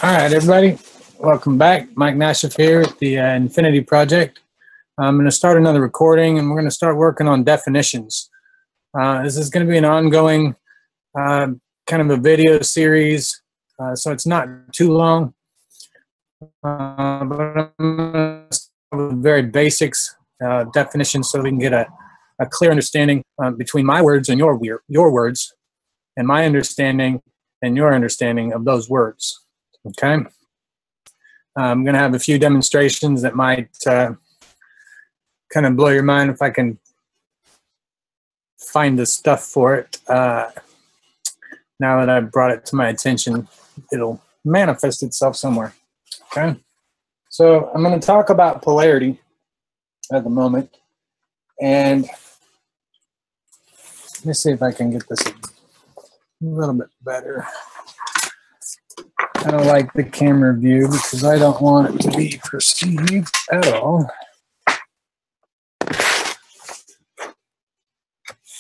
All right, everybody, welcome back. Mike Nashif here at the Infinity Project. I'm going to start another recording, and we're going to start working on definitions. This is going to be an ongoing kind of a video series, so it's not too long. But I'm going to start with very basics definitions so we can get a clear understanding between my words and your words, and my understanding and your understanding of those words. Okay, I'm going to have a few demonstrations that might kind of blow your mind if I can find the stuff for it. Now that I've brought it to my attention, it'll manifest itself somewhere. Okay, so I'm going to talk about polarity at the moment, and let me see if I can get this a little bit better. I don't like the camera view because I don't want it to be perceived at all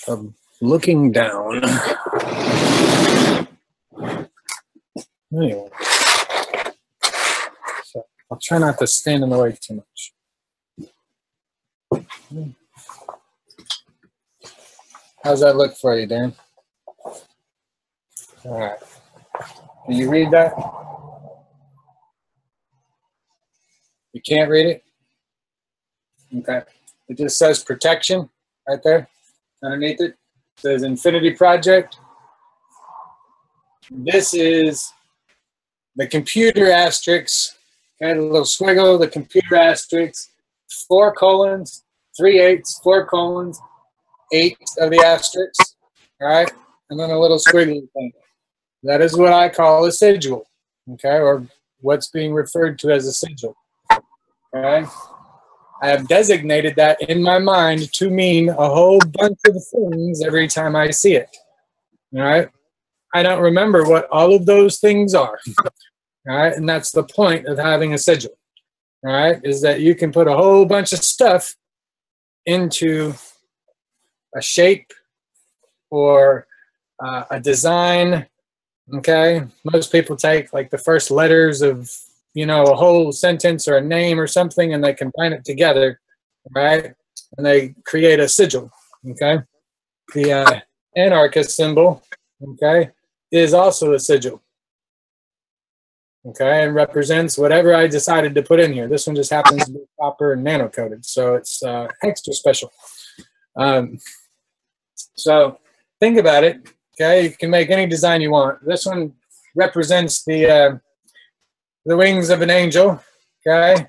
of looking down. Anyway, so I'll try not to stand in the way too much. How's that look for you, Dan? All right. Can you read that? You can't read it? Okay. It just says protection right there underneath it. It says Infinity Project. This is the computer asterisk. Okay, the little squiggle, the computer asterisk, 4 colons, 3 eighths, 4 colons, 8 of the asterisks. All right. And then a little squiggly thing. That is what I call a sigil, okay, or what's being referred to as a sigil, okay? I have designated that in my mind to mean a whole bunch of things every time I see it, all right? I don't remember what all of those things are, all right? And that's the point of having a sigil, all right, is that you can put a whole bunch of stuff into a shape or a design. Okay, most people take like the first letters of, you know, a whole sentence or a name or something, and they combine it together, right? And they create a sigil. Okay, the anarchist symbol, okay, is also a sigil. Okay, and represents whatever I decided to put in here. This one just happens to be copper and nano coated, so it's extra special. So think about it. Okay, you can make any design you want. This one represents the wings of an angel. Okay,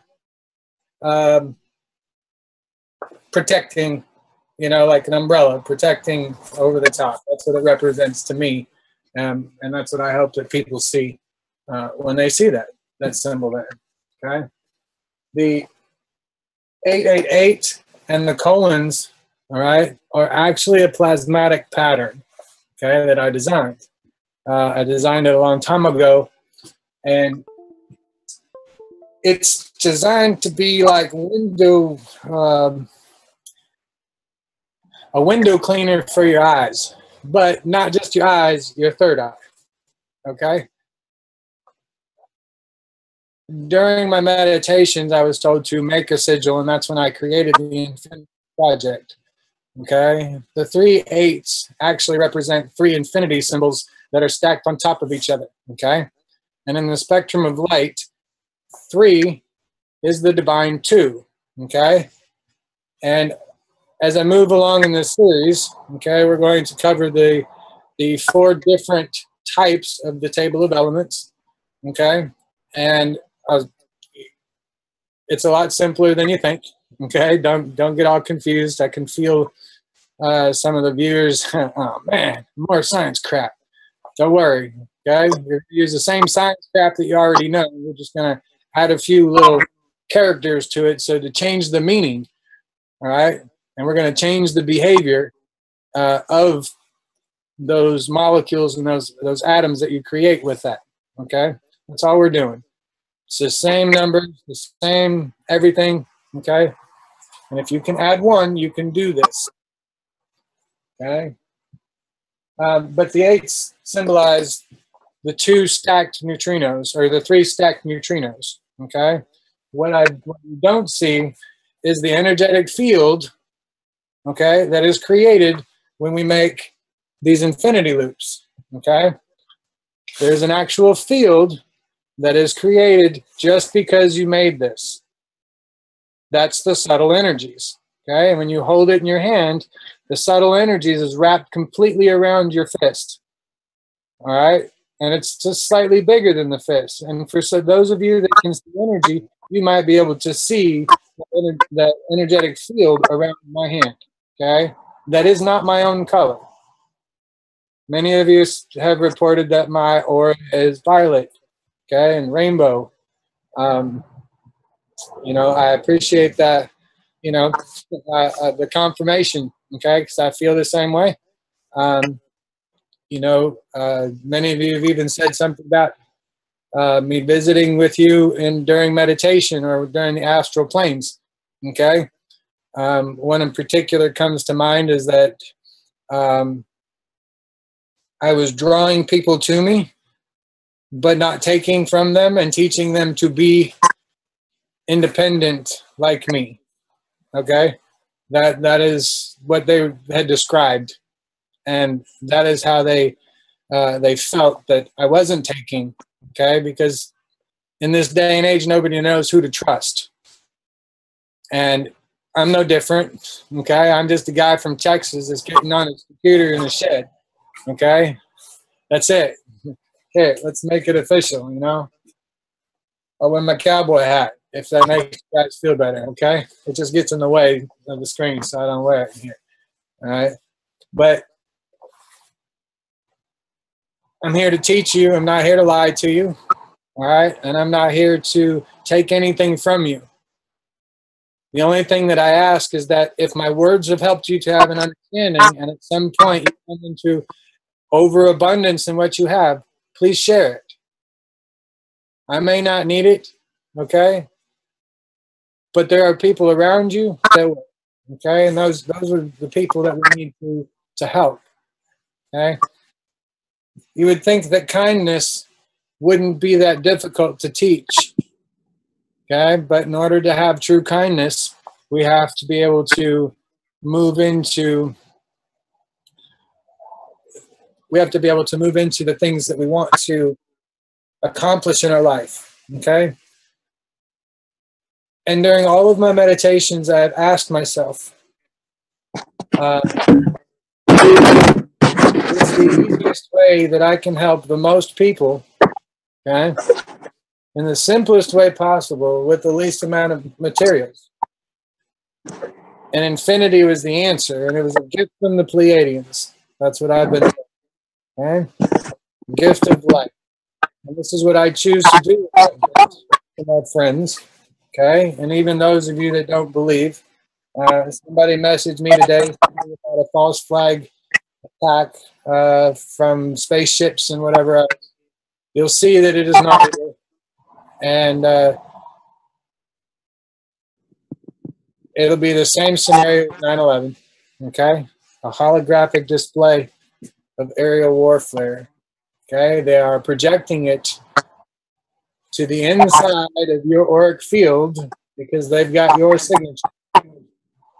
protecting, you know, like an umbrella, protecting over the top. That's what it represents to me, and that's what I hope that people see when they see that symbol there. Okay, the 888 and the colons, all right, are actually a plasmatic pattern. Okay, that I designed. I designed it a long time ago, and it's designed to be like a window cleaner for your eyes, but not just your eyes, your third eye. Okay. During my meditations, I was told to make a sigil, and that's when I created the Infinity Project. Okay, the 3 eighths actually represent 3 infinity symbols that are stacked on top of each other. Okay, and in the spectrum of light, 3 is the divine 2. Okay, and as I move along in this series, okay, we're going to cover the 4 different types of the table of elements. Okay, and it's a lot simpler than you think. Okay, don't get all confused. I can feel some of the viewers, oh man, more science crap. Don't worry, okay? You're gonna use the same science crap that you already know. We're just gonna add a few little characters to it, so to change the meaning, all right? And we're gonna change the behavior of those molecules and those atoms that you create with that. Okay, that's all we're doing. It's the same numbers, the same everything. Okay. And if you can add 1, you can do this. Okay. But the 8s symbolize the 2 stacked neutrinos or the 3 stacked neutrinos. Okay, what you don't see is the energetic field, okay, that is created when we make these infinity loops. Okay, there's an actual field that is created just because you made this. That's the subtle energies. Okay, and when you hold it in your hand, the subtle energies is wrapped completely around your fist. All right, and it's just slightly bigger than the fist. And for those of you that can see energy, you might be able to see that energetic field around my hand. Okay, that is not my own color. Many of you have reported that my aura is violet, okay, and rainbow. You know, I appreciate that, you know, the confirmation, okay, because I feel the same way. You know, many of you have even said something about me visiting with you during meditation or during the astral planes, okay? One in particular comes to mind is that I was drawing people to me, but not taking from them and teaching them to be independent like me. Okay, that is what they had described, and that is how they felt that I wasn't taking. Okay, because in this day and age, nobody knows who to trust, and I'm no different. Okay, I'm just a guy from Texas that's getting on his computer in the shed. Okay, that's it. Okay, let's make it official. You know, I'll wear my cowboy hat if that makes you guys feel better. Okay, it just gets in the way of the screen, so I don't wear it here. All right, but I'm here to teach you. I'm not here to lie to you. All right, and I'm not here to take anything from you. The only thing that I ask is that if my words have helped you to have an understanding, and at some point you come into overabundance in what you have, please share it. I may not need it, okay? But there are people around you that will, okay? And those are the people that we need to help, okay? You would think that kindness wouldn't be that difficult to teach, okay? But in order to have true kindness, we have to be able to move into the things that we want to accomplish in our life, okay? And during all of my meditations, I have asked myself, what's the easiest way that I can help the most people, okay, in the simplest way possible with the least amount of materials? And infinity was the answer, and it was a gift from the Pleiadians. That's what I've been doing, okay? Gift of life. And this is what I choose to do with my friends, okay? And even those of you that don't believe, somebody messaged me today about a false flag attack from spaceships and whatever else. You'll see that it is not real. And it'll be the same scenario with 9/11, okay? A holographic display of aerial warfare, okay? They are projecting it to the inside of your auric field because they've got your signature,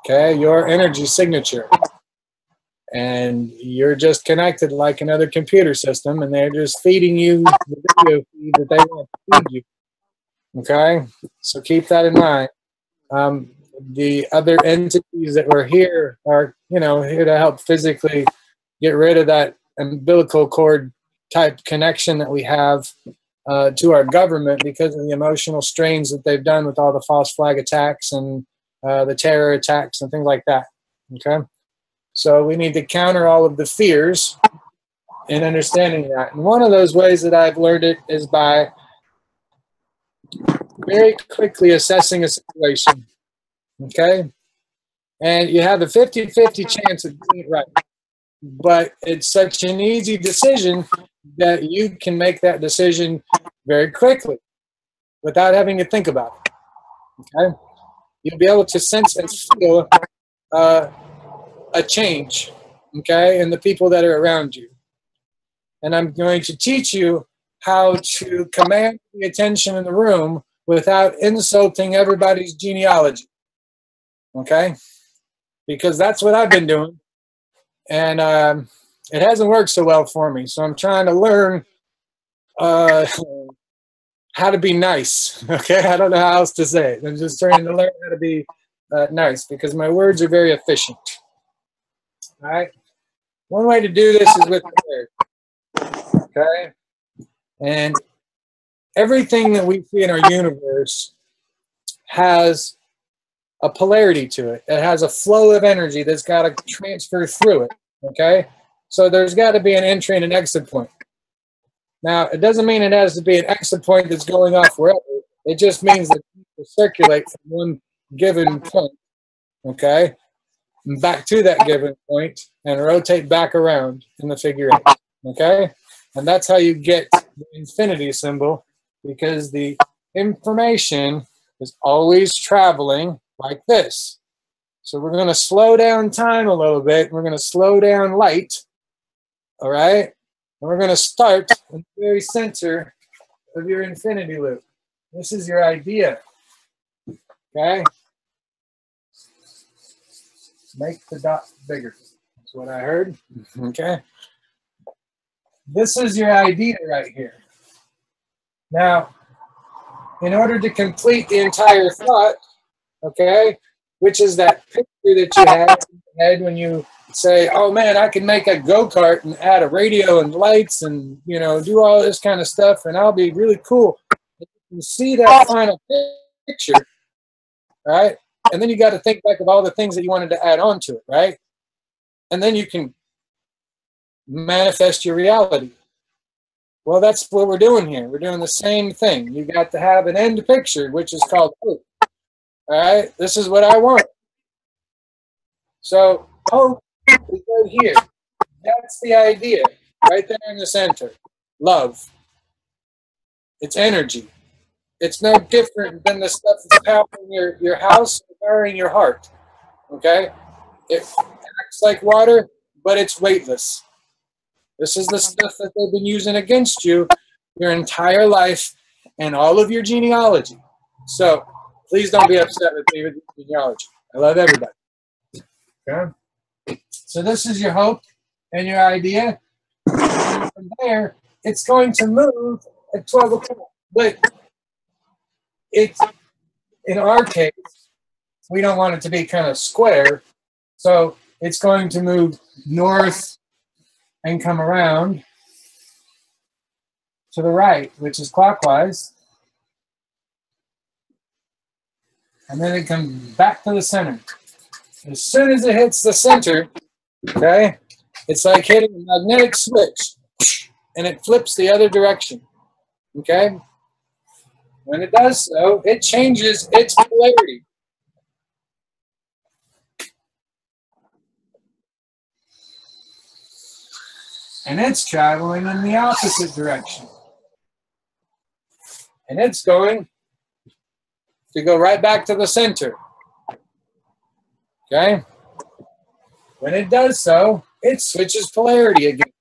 okay? Your energy signature. And you're just connected like another computer system, and they're just feeding you the video feed that they want to feed you, okay? So keep that in mind. The other entities that were here are, you know, here to help physically get rid of that umbilical cord type connection that we have to our government because of the emotional strains that they've done with all the false flag attacks and the terror attacks and things like that, okay? So we need to counter all of the fears in understanding that. And one of those ways that I've learned it is by very quickly assessing a situation, okay? And you have a 50-50 chance of getting it right. But it's such an easy decision that you can make that decision very quickly without having to think about it, okay? You'll be able to sense and feel a change, okay, in the people that are around you. And I'm going to teach you how to command the attention in the room without insulting everybody's genealogy. Okay? Because that's what I've been doing. And it hasn't worked so well for me. So I'm trying to learn how to be nice. Okay? I don't know how else to say it. I'm just trying to learn how to be nice because my words are very efficient. All right? One way to do this is with prayer. Okay? And everything that we see in our universe has a polarity to it. It has a flow of energy that's got to transfer through it. Okay? So there's got to be an entry and an exit point. Now, it doesn't mean it has to be an exit point that's going off wherever. It just means that people circulate from one given point, okay, back to that given point and rotate back around in the figure eight, okay? And that's how you get the infinity symbol, because the information is always traveling like this. So we're going to slow down time a little bit. We're going to slow down light, all right? And we're going to start in the very center of your infinity loop. This is your idea, okay? Make the dot bigger. That's what I heard, okay? This is your idea right here. Now, in order to complete the entire thought, okay, which is that picture that you have in your head when you say, oh man, I can make a go-kart and add a radio and lights and, you know, do all this kind of stuff and I'll be really cool. You can see that final picture, right? And then you got to think back of all the things that you wanted to add on to it, right? And then you can manifest your reality. Well, that's what we're doing here. We're doing the same thing. You got to have an end picture, which is called hope. All right? This is what I want. So hope is right here. That's the idea, right there in the center. Love. It's energy. It's no different than the stuff that's powering your house, powering your heart. Okay? It acts like water, but it's weightless. This is the stuff that they've been using against you your entire life and all of your genealogy. So please don't be upset with me with your genealogy. I love everybody. Okay? So this is your hope and your idea. And from there, it's going to move at 12 o'clock. But it's, in our case, we don't want it to be kind of square. So it's going to move north and come around to the right, which is clockwise. And then it comes back to the center. As soon as it hits the center, okay, it's like hitting a magnetic switch, and it flips the other direction, okay? When it does so, it changes its polarity. And it's traveling in the opposite direction. And it's going to go right back to the center. Okay? When it does so, it switches polarity again.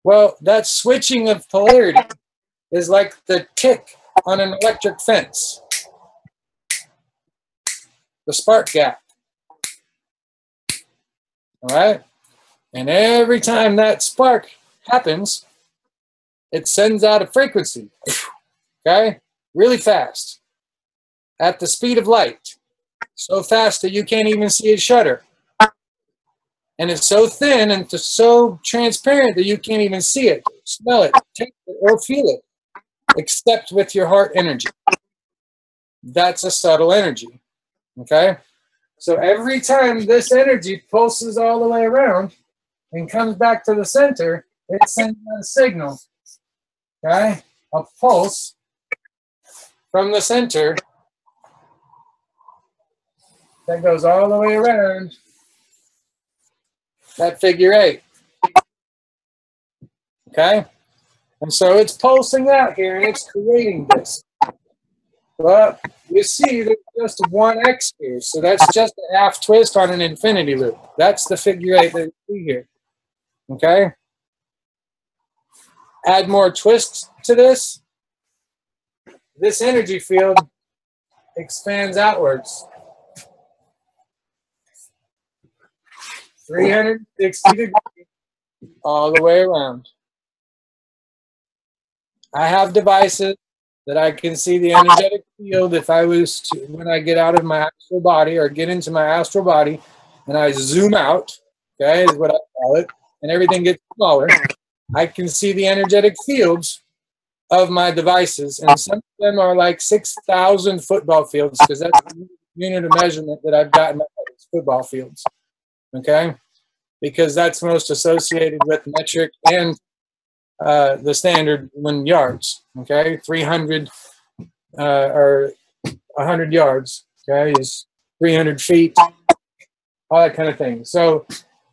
Well, that switching of polarity is like the tick on an electric fence. The spark gap. All right? And every time that spark happens, it sends out a frequency, okay? Really fast, at the speed of light. So fast that you can't even see it shudder. And it's so thin and so transparent that you can't even see it, smell it, taste it, or feel it, except with your heart energy. That's a subtle energy, okay? So every time this energy pulses all the way around, and comes back to the center, it sends out a signal, okay? A pulse from the center that goes all the way around that figure eight, okay? And so it's pulsing out here, and it's creating this. But you see there's just one X here, so that's just a half twist on an infinity loop. That's the figure eight that you see here. Okay? add more twist to this, this energy field expands outwards. 360 degrees all the way around. I have devices that I can see the energetic field if I was to, when I get out of my astral body or get into my astral body and I zoom out, okay, is what I call it, and everything gets smaller, I can see the energetic fields of my devices, and some of them are like 6,000 football fields, because that's the unit of measurement that I've gotten football fields, okay, because that's most associated with metric and the standard when yards, okay, 300 or 100 yards, okay, is 300 feet, all that kind of thing. So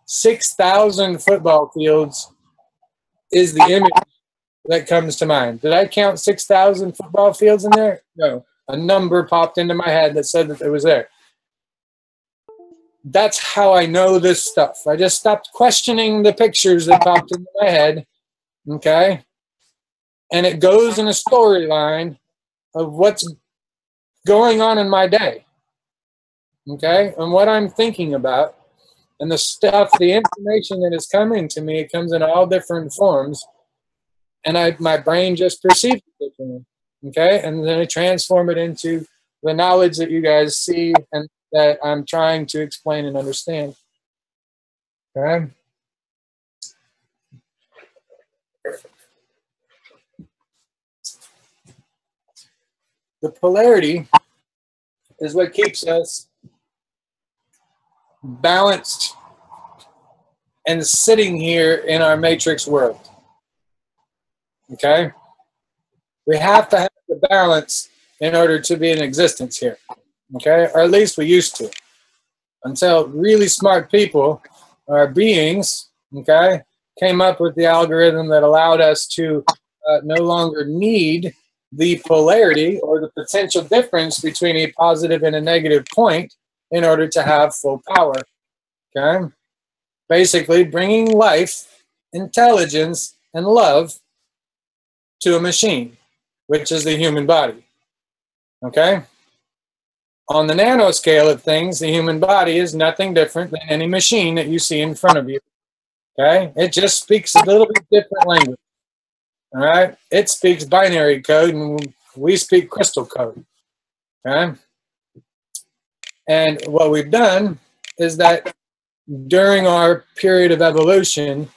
6,000 football fields is the image that comes to mind. Did I count 6,000 football fields in there? No. A number popped into my head that said that it was there. That's how I know this stuff. I just stopped questioning the pictures that popped into my head, okay? And it goes in a storyline of what's going on in my day, okay? And what I'm thinking about. And the stuff, the information that is coming to me, it comes in all different forms. And my brain just perceives it differently, okay? And then I transform it into the knowledge that you guys see and that I'm trying to explain and understand, okay? The polarity is what keeps us balanced and sitting here in our matrix world, okay? We have to have the balance in order to be in existence here, okay? Or at least we used to, until really smart people or beings, okay, came up with the algorithm that allowed us to no longer need the polarity or the potential difference between a positive and a negative point in order to have full power, okay? Basically bringing life, intelligence, and love to a machine, which is the human body, okay? On the nanoscale of things, the human body is nothing different than any machine that you see in front of you, okay? It just speaks a little bit different language, all right? It speaks binary code, and we speak crystal code, okay? And what we've done is that during our period of evolution,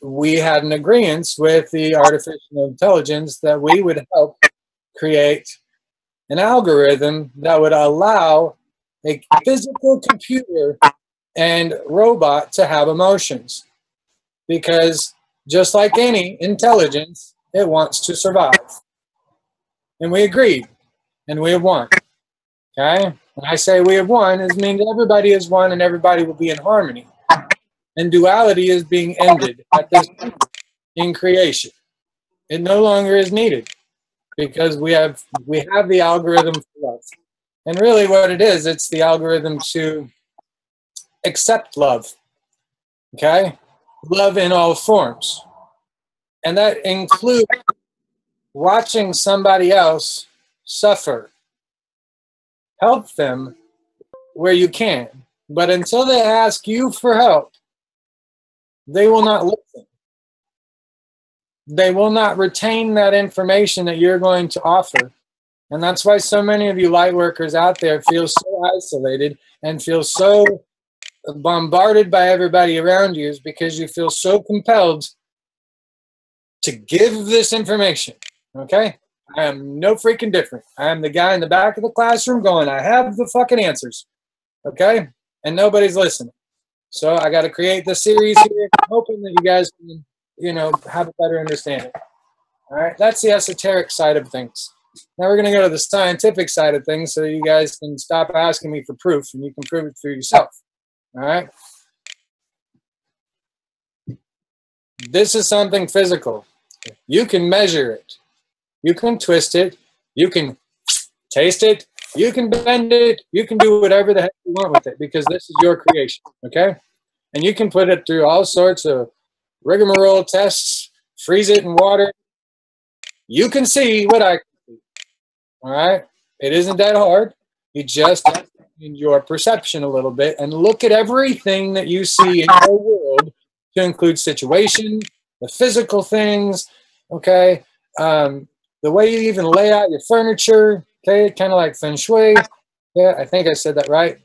we had an agreement with the artificial intelligence that we would help create an algorithm that would allow a physical computer and robot to have emotions. Because just like any intelligence, it wants to survive. And we agreed, and we have won, okay? When I say we have won, it means everybody has won and everybody will be in harmony. And duality is being ended at this point in creation. It no longer is needed because we have the algorithm for love. And really what it is, it's the algorithm to accept love, okay? Love in all forms. And that includes watching somebody else suffer. Help them where you can. But until they ask you for help, they will not listen. They will not retain that information that you're going to offer. And that's why so many of you light workers out there feel so isolated and feel so bombarded by everybody around you, is because you feel so compelled to give this information, okay? I am no freaking different. I am the guy in the back of the classroom going, I have the fucking answers, okay? And nobody's listening. So I got to create this series here, hoping that you guys can, you know, have a better understanding. All right, that's the esoteric side of things. Now we're going to go to the scientific side of things so you guys can stop asking me for proof and you can prove it for yourself. All right? This is something physical. You can measure it. You can twist it. You can taste it. You can bend it. You can do whatever the heck you want with it because this is your creation, okay? And you can put it through all sorts of rigmarole tests freeze it in water. You can see what I can see. All right? It isn't that hard. You just have to change your perception a little bit and look at everything that you see in your world to include situation, the physical things, okay? The way you even lay out your furniture, okay? Kind of like feng shui. Yeah, I think I said that right.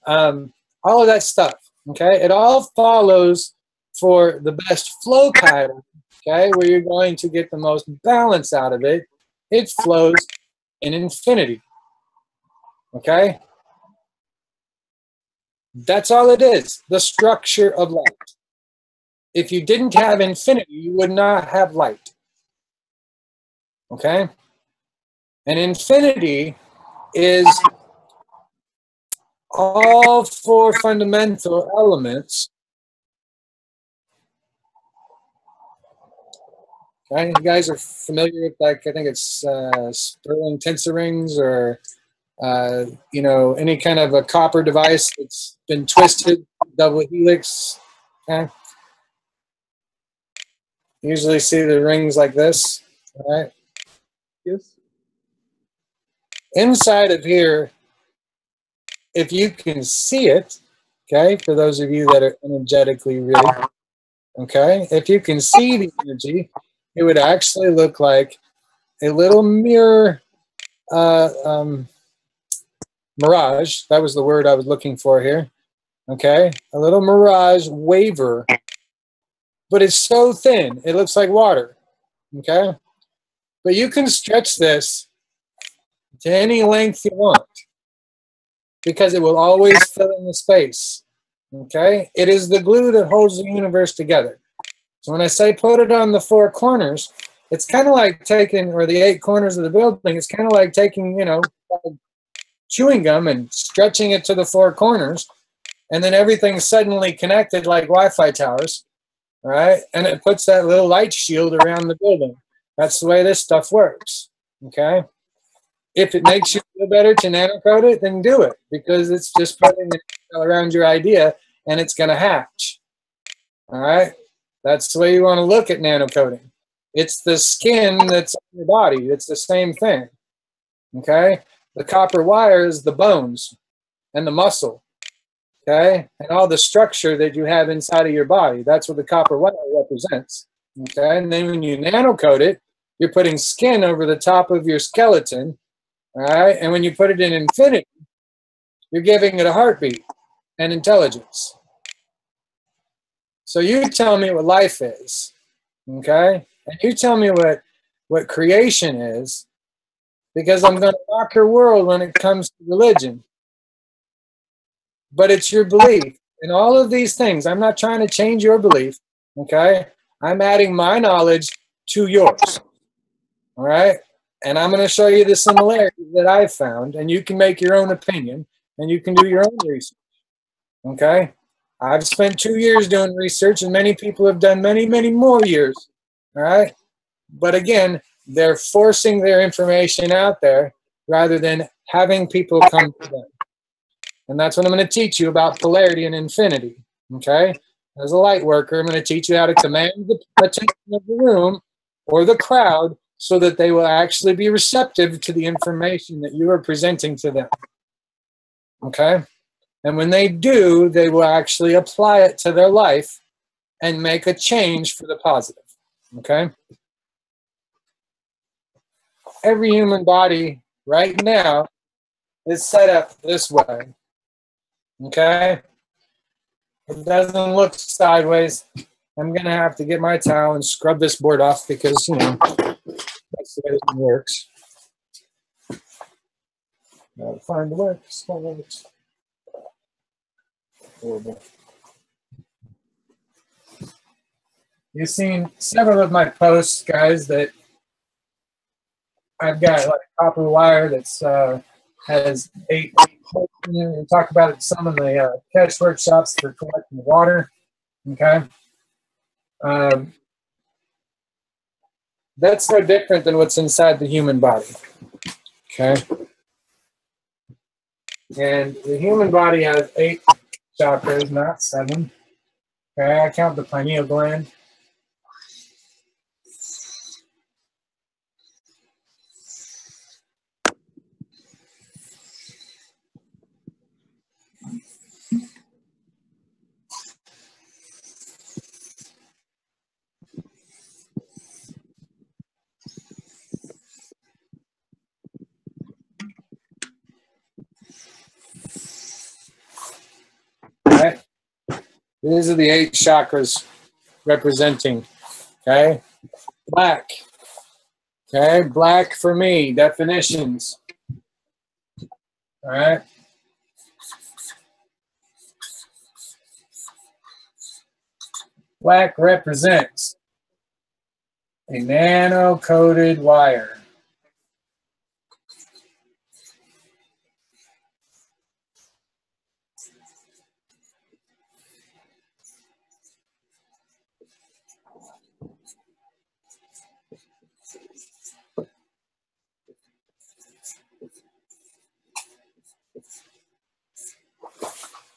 All of that stuff, okay? It all follows for the best flow pattern, okay? Where you're going to get the most balance out of it. It flows in infinity, okay? That's all it is, the structure of light. If you didn't have infinity, you would not have light, okay? And infinity is all four fundamental elements. Okay, you guys are familiar with, like, I think it's Stirling tensor rings, or you know, any kind of a copper device that's been twisted, double helix. Okay, you usually see the rings like this, all right? Yes. Inside of here, if you can see it, okay, for those of you that are energetically really, okay, if you can see the energy, it would actually look like a little mirror mirage. That was the word I was looking for here. Okay, a little mirage waver, but it's so thin, it looks like water. Okay, but you can stretch this to any length you want because it will always fill in the space. Okay, it is the glue that holds the universe together. So when I say put it on the four corners, it's kind of like taking, or the 8 corners of the building, it's kind of like taking, you know, chewing gum and stretching it to the 4 corners, and then everything's suddenly connected like Wi-Fi towers, right? And it puts that little light shield around the building. That's the way this stuff works, okay? If it makes you feel better to nanocode it, then do it, because it's just putting it around your idea and it's going to hatch, all right? That's the way you want to look at nanocoding. It's the skin that's on your body. It's the same thing, okay? The copper wire is the bones and the muscle, okay? And all the structure that you have inside of your body. That's what the copper wire represents, okay? And then when you nanocode it, you're putting skin over the top of your skeleton, all right? And when you put it in infinity, you're giving it a heartbeat and intelligence. So you tell me what life is, okay? And you tell me what creation is, because I'm going to rock your world when it comes to religion. But it's your belief in all of these things. I'm not trying to change your belief, okay? I'm adding my knowledge to yours, all right? And I'm going to show you the similarities that I've found, and you can make your own opinion, and you can do your own research, okay? I've spent 2 years doing research, and many people have done many, many more years, all right? But again, they're forcing their information out there rather than having people come to them. And that's what I'm going to teach you about polarity and infinity, okay? As a light worker, I'm going to teach you how to command the attention of the room or the crowd so that they will actually be receptive to the information that you are presenting to them, okay? And when they do, they will actually apply it to their life and make a change for the positive, okay? Every human body right now is set up this way, okay? It doesn't look sideways. I'm going to have to get my towel and scrub this board off because, you know, that's the way it works. Gotta find the works. Horrible. You've seen several of my posts, guys, that I've got like copper wire that's has 8 holes in it. We talk about it in some of the catch workshops for collecting water. Okay, that's no different than what's inside the human body. Okay, and the human body has 8 chakras, not 7. Okay, I count the pineal gland. These are the 8 chakras representing. Okay, black. Okay, black for me. Definitions. All right. Black represents a nano-coated wire.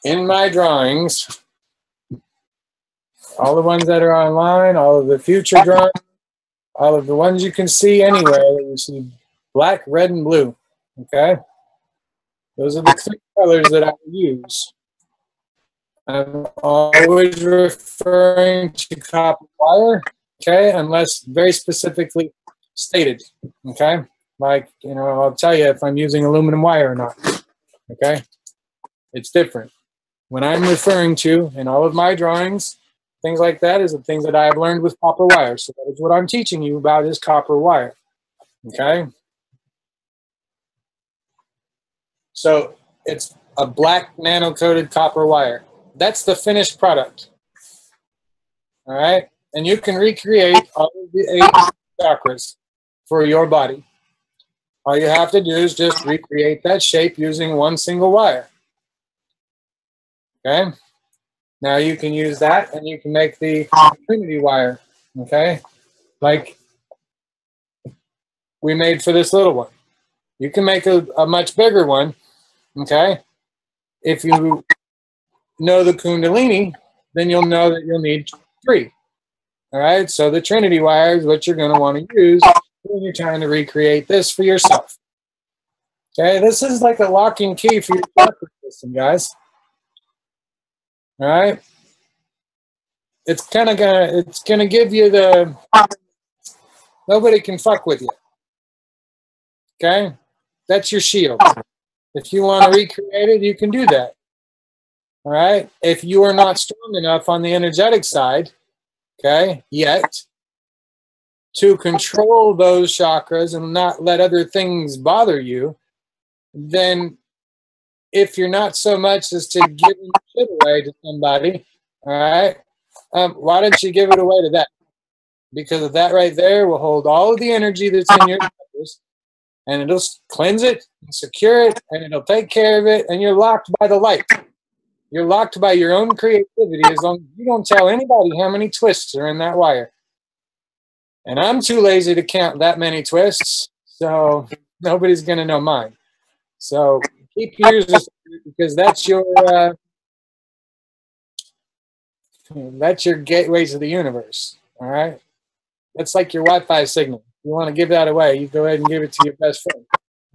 In my drawings, all the ones that are online, all of the future drawings, all of the ones you can see anywhere, you see black, red, and blue. Okay? Those are the 3 colors that I use. I'm always referring to copper wire, okay, unless very specifically stated, okay? Like, you know, I'll tell you if I'm using aluminum wire or not, okay? It's different. When I'm referring to, in all of my drawings, things like that is the things that I have learned with copper wire. So that is what I'm teaching you about is copper wire, okay? So it's a black nano-coated copper wire. That's the finished product. All right? And you can recreate all of the 8 chakras for your body. All you have to do is just recreate that shape using 1 single wire. Okay? Now you can use that and you can make the Trinity wire. Okay? Like we made for this little one. You can make a much bigger one. Okay? If you know the Kundalini, then you'll know that you'll need 3. All right, so the Trinity wire is what you're going to want to use when you're trying to recreate this for yourself. Okay, this is like a lock and key for your chakra system, guys. All right, it's gonna give you the nobody can fuck with you. Okay, that's your shield. If you want to recreate it, you can do that. All right, if you are not strong enough on the energetic side, okay, yet, to control those chakras and not let other things bother you, then if you're not so much as to give shit away to somebody, all right, why don't you give it away to that? Because that right there will hold all of the energy that's in your chakras, and it'll cleanse it, and secure it, and it'll take care of it, and you're locked by the light. You're locked by your own creativity as long as you don't tell anybody how many twists are in that wire. And I'm too lazy to count that many twists, so nobody's going to know mine. So keep yours because that's your gateway to the universe. All right, that's like your Wi-Fi signal. If you want to give that away, you go ahead and give it to your best friend.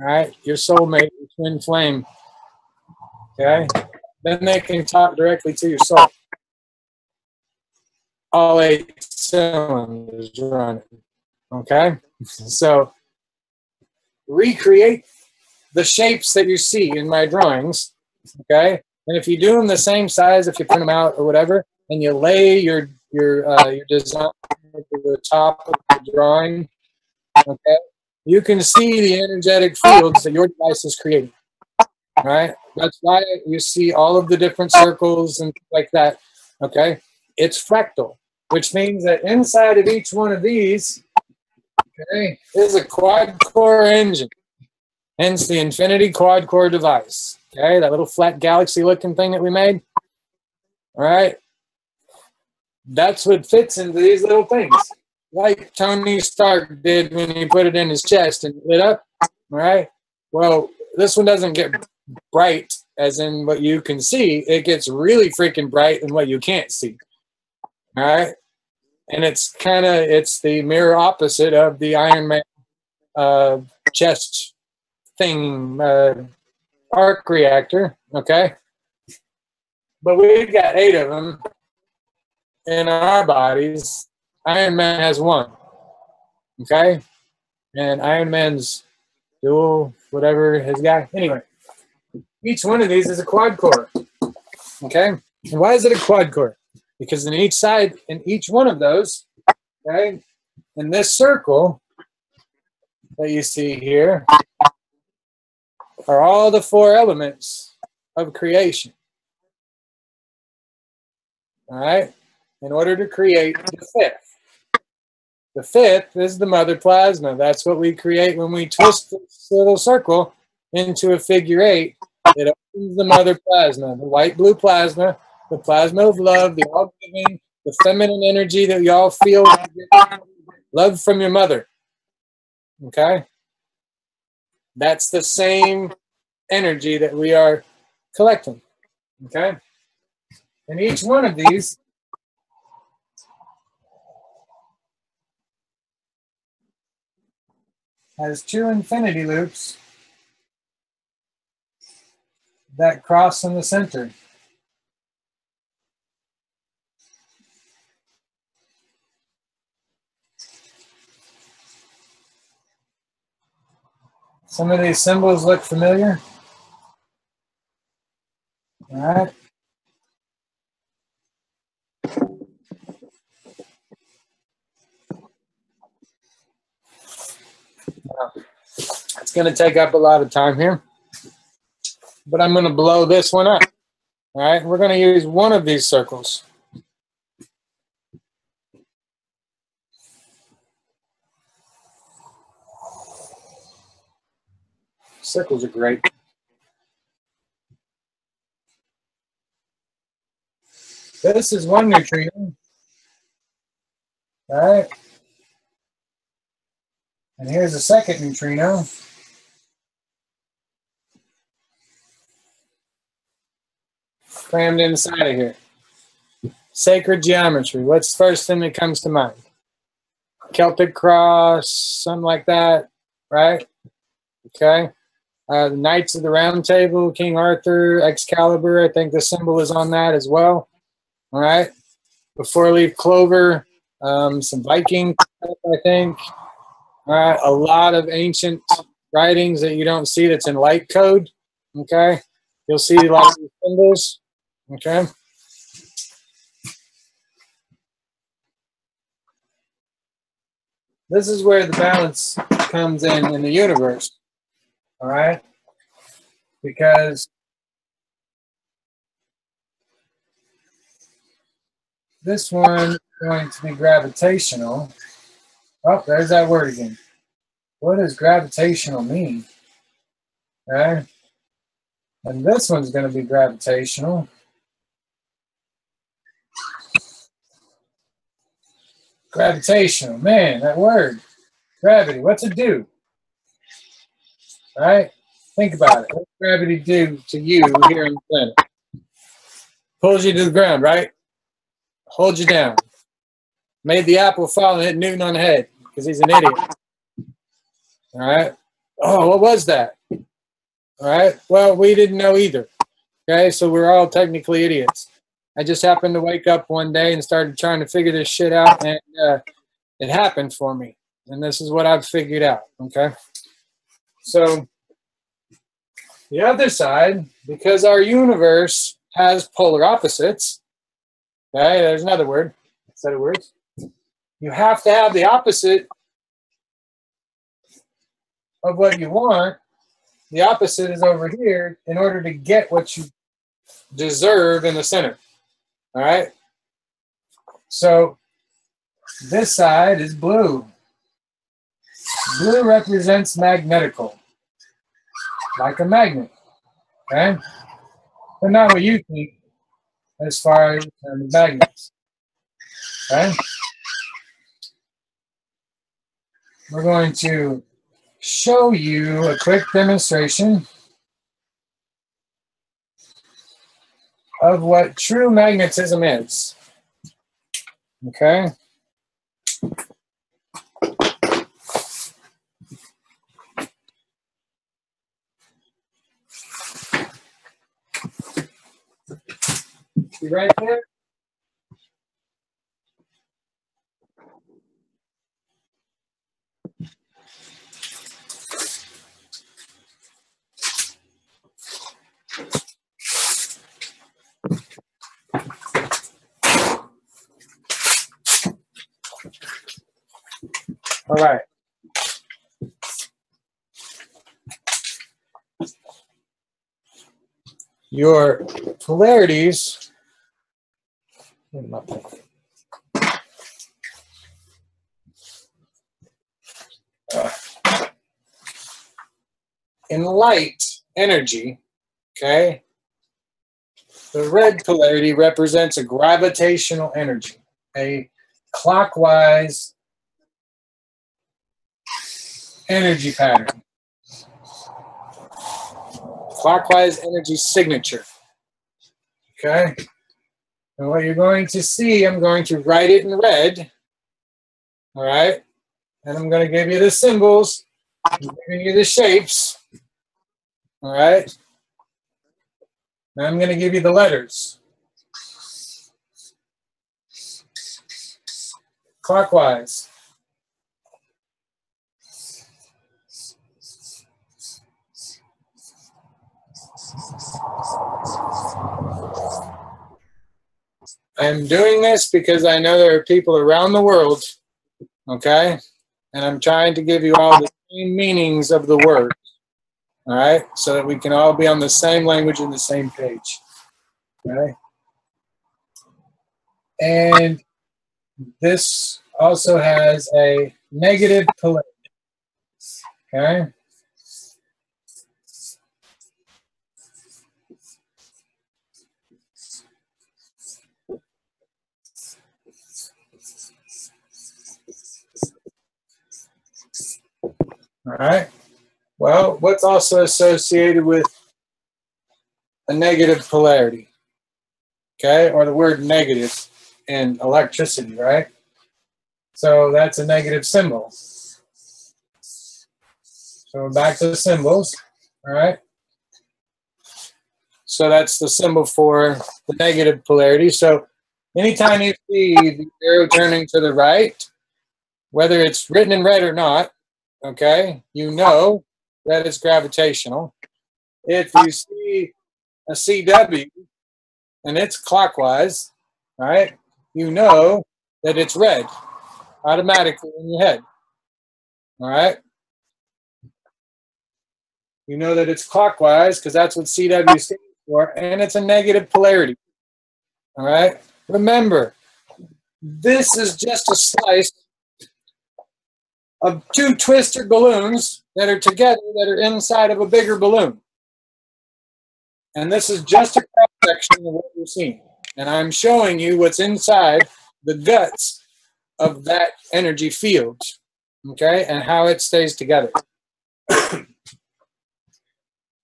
All right, your soulmate, your twin flame. Okay. Then they can talk directly to your soul. All 8 cylinders running. Okay? So recreate the shapes that you see in my drawings. Okay? And if you do them the same size, if you print them out or whatever, and you lay your design at the top of the drawing, okay, you can see the energetic fields that your device is creating. All right, that's why you see all of the different circles and like that. Okay, it's fractal, which means that inside of each one of these, okay, is a quad-core engine. Hence the Infinity quad-core device. Okay, that little flat galaxy-looking thing that we made. All right, that's what fits into these little things, like Tony Stark did when he put it in his chest and lit up. All right, well, this one doesn't get bright as in what you can see. It gets really freaking bright in what you can't see. All right, and it's the mirror opposite of the Iron Man chest thing arc reactor. Okay, but we've got 8 of them in our bodies. Iron Man has 1. Okay, and Iron Man's dual whatever his guy. Anyway, each one of these is a quad core. Okay, and why is it a quad core? because in each side, in each one of those, okay, in this circle that you see here, are all the 4 elements of creation. All right? In order to create the 5th. The 5th is the mother plasma. That's what we create when we twist this little circle into a figure 8. It opens the mother plasma, the white-blue plasma, the plasma of love, the all-giving, the feminine energy that y'all feel love from your mother. Okay? That's the same energy that we are collecting. Okay? And each one of these has 2 infinity loops that cross in the center. Some of these symbols look familiar. All right. It's going to take up a lot of time here, but I'm going to blow this one up. All right. We're going to use one of these circles. Circles are great. This is one neutrino. All right. And here's a second neutrino. Crammed inside of here. Sacred geometry. What's the first thing that comes to mind? Celtic cross, something like that, right? Okay. The Knights of the Round Table, King Arthur, Excalibur. I think the symbol is on that as well. All right. The four-leaf clover, some Viking stuff, I think. All right. A lot of ancient writings that you don't see that's in light code. Okay. You'll see a lot of these symbols. Okay. This is where the balance comes in the universe. All right. Because this one is going to be gravitational. Oh, there's that word again. What does gravitational mean? Okay. And this one's going to be gravitational. Gravitational. Man, that word. Gravity. What's it do? All right? Think about it. What does gravity do to you here on the planet? Pulls you to the ground, right? Holds you down. Made the apple fall and hit Newton on the head because he's an idiot. All right? Oh, what was that? All right? Well, we didn't know either. Okay? So we're all technically idiots. I just happened to wake up one day and started trying to figure this shit out, and it happened for me. And this is what I've figured out. Okay? So the other side, because our universe has polar opposites, okay, there's another word, set of words. You have to have the opposite of what you want. The opposite is over here in order to get what you deserve in the center. All right? So this side is blue. Blue represents magnetical, like a magnet. Okay? But not what you think as far as magnets. Okay? We're going to show you a quick demonstration of what true magnetism is. Okay? You right there? All right. Your polarities. In light energy, okay, the red polarity represents a gravitational energy, a clockwise energy pattern, clockwise energy signature, okay? And what you're going to see, I'm going to write it in red, all right? And I'm going to give you the symbols, I'm giving you the shapes, all right? And I'm going to give you the letters. Clockwise. I'm doing this because I know there are people around the world, okay? And I'm trying to give you all the same meanings of the word, all right? So that we can all be on the same language and the same page, okay? And this also has a negative polarity, okay? All right. Well, what's also associated with a negative polarity? Okay, or the word negative in electricity, right? So that's a negative symbol. So back to the symbols, all right? So that's the symbol for the negative polarity. So anytime you see the arrow turning to the right, whether it's written in red or not, okay, you know that it's gravitational. If you see a CW and it's clockwise, right, you know that it's red automatically in your head, all right? You know that it's clockwise because that's what CW stands for, and it's a negative polarity, all right? Remember, this is just a slice of two twisted balloons that are together that are inside of a bigger balloon. And this is just a cross-section of what we're seeing. And I'm showing you what's inside the guts of that energy field, okay, and how it stays together.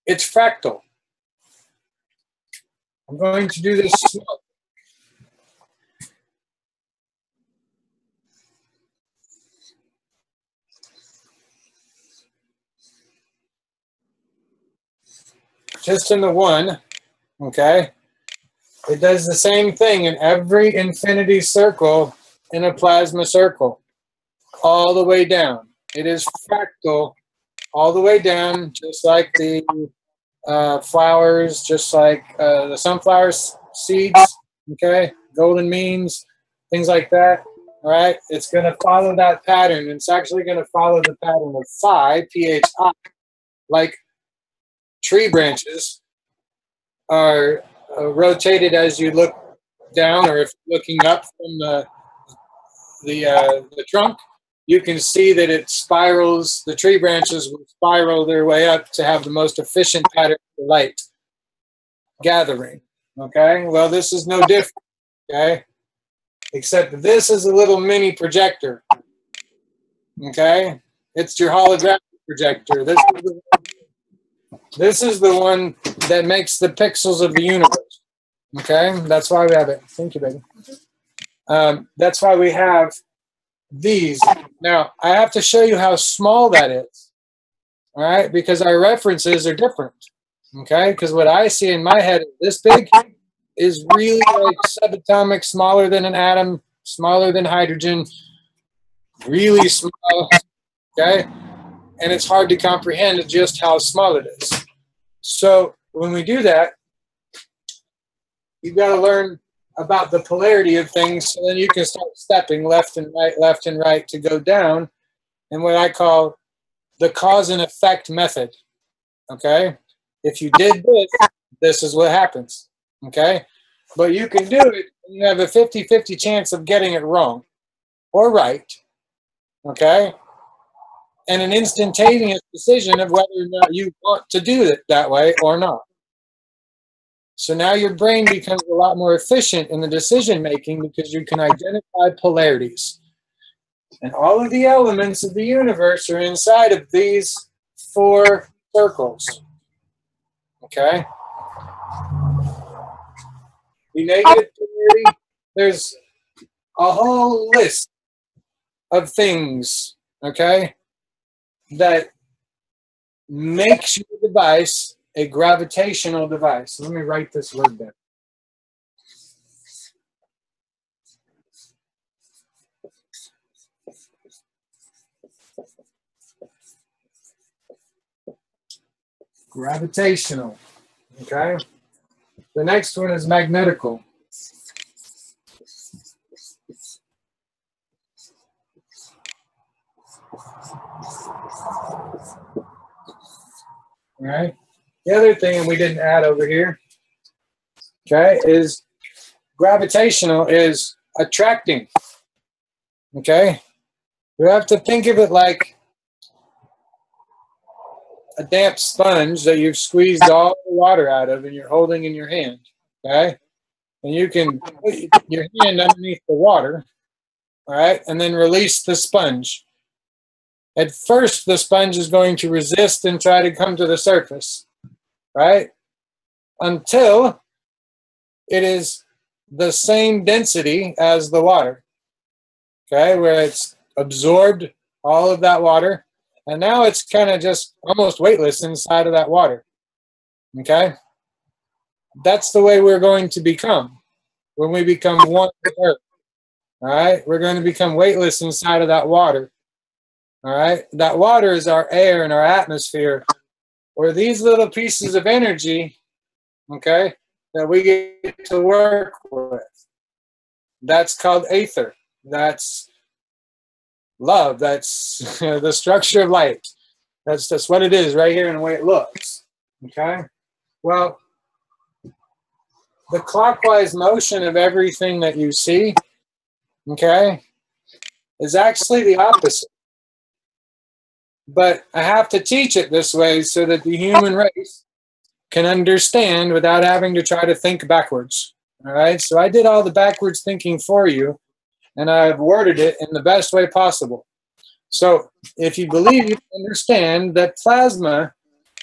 It's fractal. I'm going to do this slow. Just in the one, okay? It does the same thing in every infinity circle in a plasma circle, all the way down. It is fractal all the way down, just like the flowers, just like the sunflower seeds, okay? Golden means, things like that, all right? It's going to follow that pattern. It's actually going to follow the pattern of phi, phi, like tree branches are rotated as you look down, or if you're looking up from the trunk, you can see that it spirals. The tree branches will spiral their way up to have the most efficient pattern for light gathering. Okay, well, this is no different. Okay, except this is a little mini projector. Okay, it's your holographic projector. This is the one that makes the pixels of the universe. Okay, that's why we have it. Thank you, baby. That's why we have these. Now, I have to show you how small that is. All right, because our references are different. Okay, because what I see in my head this big is really like subatomic, smaller than an atom, smaller than hydrogen, really small. Okay, and it's hard to comprehend just how small it is. So when we do that, you've got to learn about the polarity of things, so then you can start stepping left and right to go down in what I call the cause and effect method. Okay? If you did this, this is what happens. Okay? But you can do it, and you have a 50-50 chance of getting it wrong or right. Okay? And an instantaneous decision of whether or not you want to do it that way or not. So now your brain becomes a lot more efficient in the decision making because you can identify polarities. And all of the elements of the universe are inside of these 4 circles. Okay? The negative polarity, there's a whole list of things, okay, that makes your device a gravitational device. Let me write this word down. Gravitational. Okay. The next one is magnetical. All right. The other thing, and we didn't add over here, okay, is gravitational is attracting. Okay. You have to think of it like a damp sponge that you've squeezed all the water out of and you're holding in your hand. Okay. And you can put your hand underneath the water, all right, and then release the sponge. At first, the sponge is going to resist and try to come to the surface, right? Until it is the same density as the water, okay, where it's absorbed all of that water, and now it's kind of just almost weightless inside of that water, okay? That's the way we're going to become when we become one with Earth, all right? We're going to become weightless inside of that water. All right, that water is our air and our atmosphere, or these little pieces of energy, okay, that we get to work with. That's called aether. That's love. That's the structure of light. That's what it is right here in the way it looks. Okay, well, the clockwise motion of everything that you see, okay, is actually the opposite. But I have to teach it this way so that the human race can understand without having to try to think backwards. All right, so I did all the backwards thinking for you, and I've worded it in the best way possible. So if you believe, you understand that plasma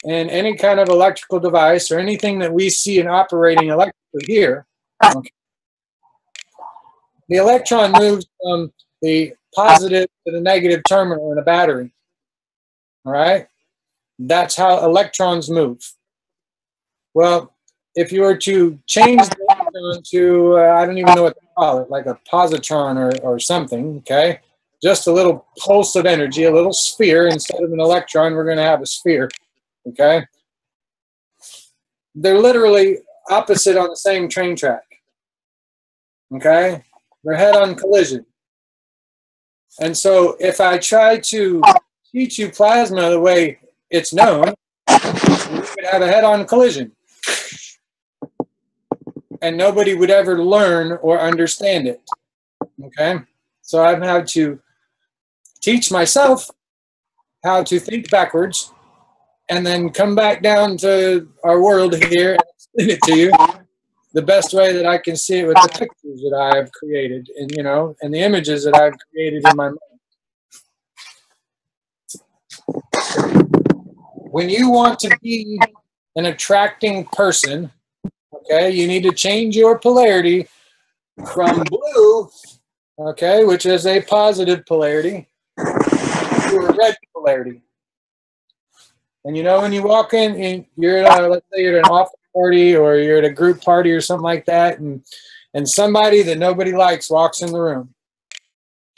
and any kind of electrical device or anything that we see in operating electrically here, okay, the electron moves from the positive to the negative terminal in a battery. All right, that's how electrons move. Well, if you were to change the electron to, I don't even know what to call it, like a positron or something, okay? Just a little pulse of energy, a little sphere. Instead of an electron, we're going to have a sphere, okay? They're literally opposite on the same train track, okay? They're head-on collision. And so if I try to teach you plasma the way it's known, we would have a head-on collision. And nobody would ever learn or understand it. Okay? So I've had to teach myself how to think backwards and then come back down to our world here and explain it to you the best way that I can see it with the pictures that I have created and, you know, and the images that I've created in my mind. When you want to be an attracting person, okay, you need to change your polarity from blue, okay, which is a positive polarity, to a red polarity. And you know, when you walk in, and you're at, let's say you're at an office party or you're at a group party or something like that, and somebody that nobody likes walks in the room,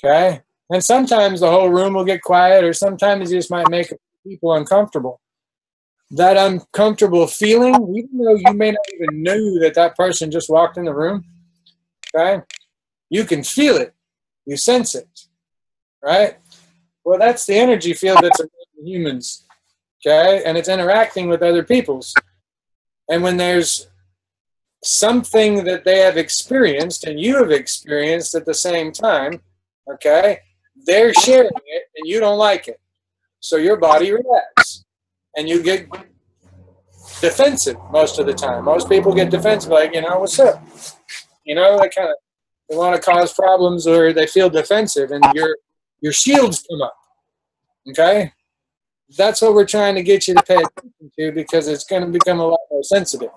okay? And sometimes the whole room will get quiet, or sometimes you just might make people uncomfortable. That uncomfortable feeling, even though you may not even know that that person just walked in the room, okay? You can feel it. You sense it, right? Well, that's the energy field that's around humans, okay? And it's interacting with other people's. And when there's something that they have experienced and you have experienced at the same time, okay, they're sharing it and you don't like it. So your body reacts and you get defensive most of the time. Most people get defensive, like, what's up? They want to cause problems, or they feel defensive, and your shields come up. Okay? That's what we're trying to get you to pay attention to, because it's going to become a lot more sensitive.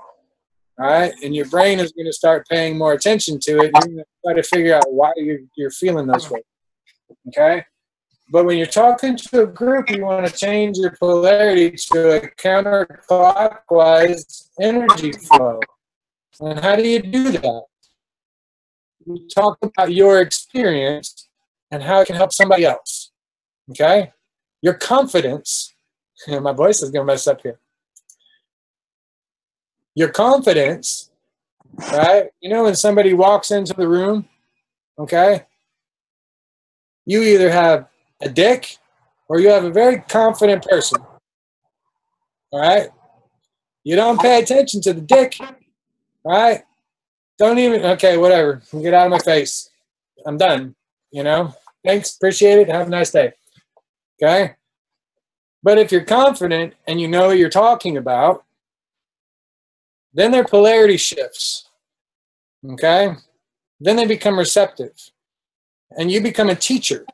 All right? And your brain is going to start paying more attention to it. You're going to try to figure out why you're feeling this way. Okay? But when you're talking to a group, you want to change your polarity to a counterclockwise energy flow. And how do you do that? You talk about your experience and how it can help somebody else. Okay? Your confidence, my voice is going to mess up here. Your confidence, right? When somebody walks into the room, okay, you either have a dick or you have a very confident person. All right? You don't pay attention to the dick. All right? Don't even, okay, whatever. Get out of my face. I'm done. Thanks. Appreciate it. Have a nice day. Okay? But if you're confident and you know what you're talking about, then their polarity shifts. Okay? Then they become receptive. And you become a teacher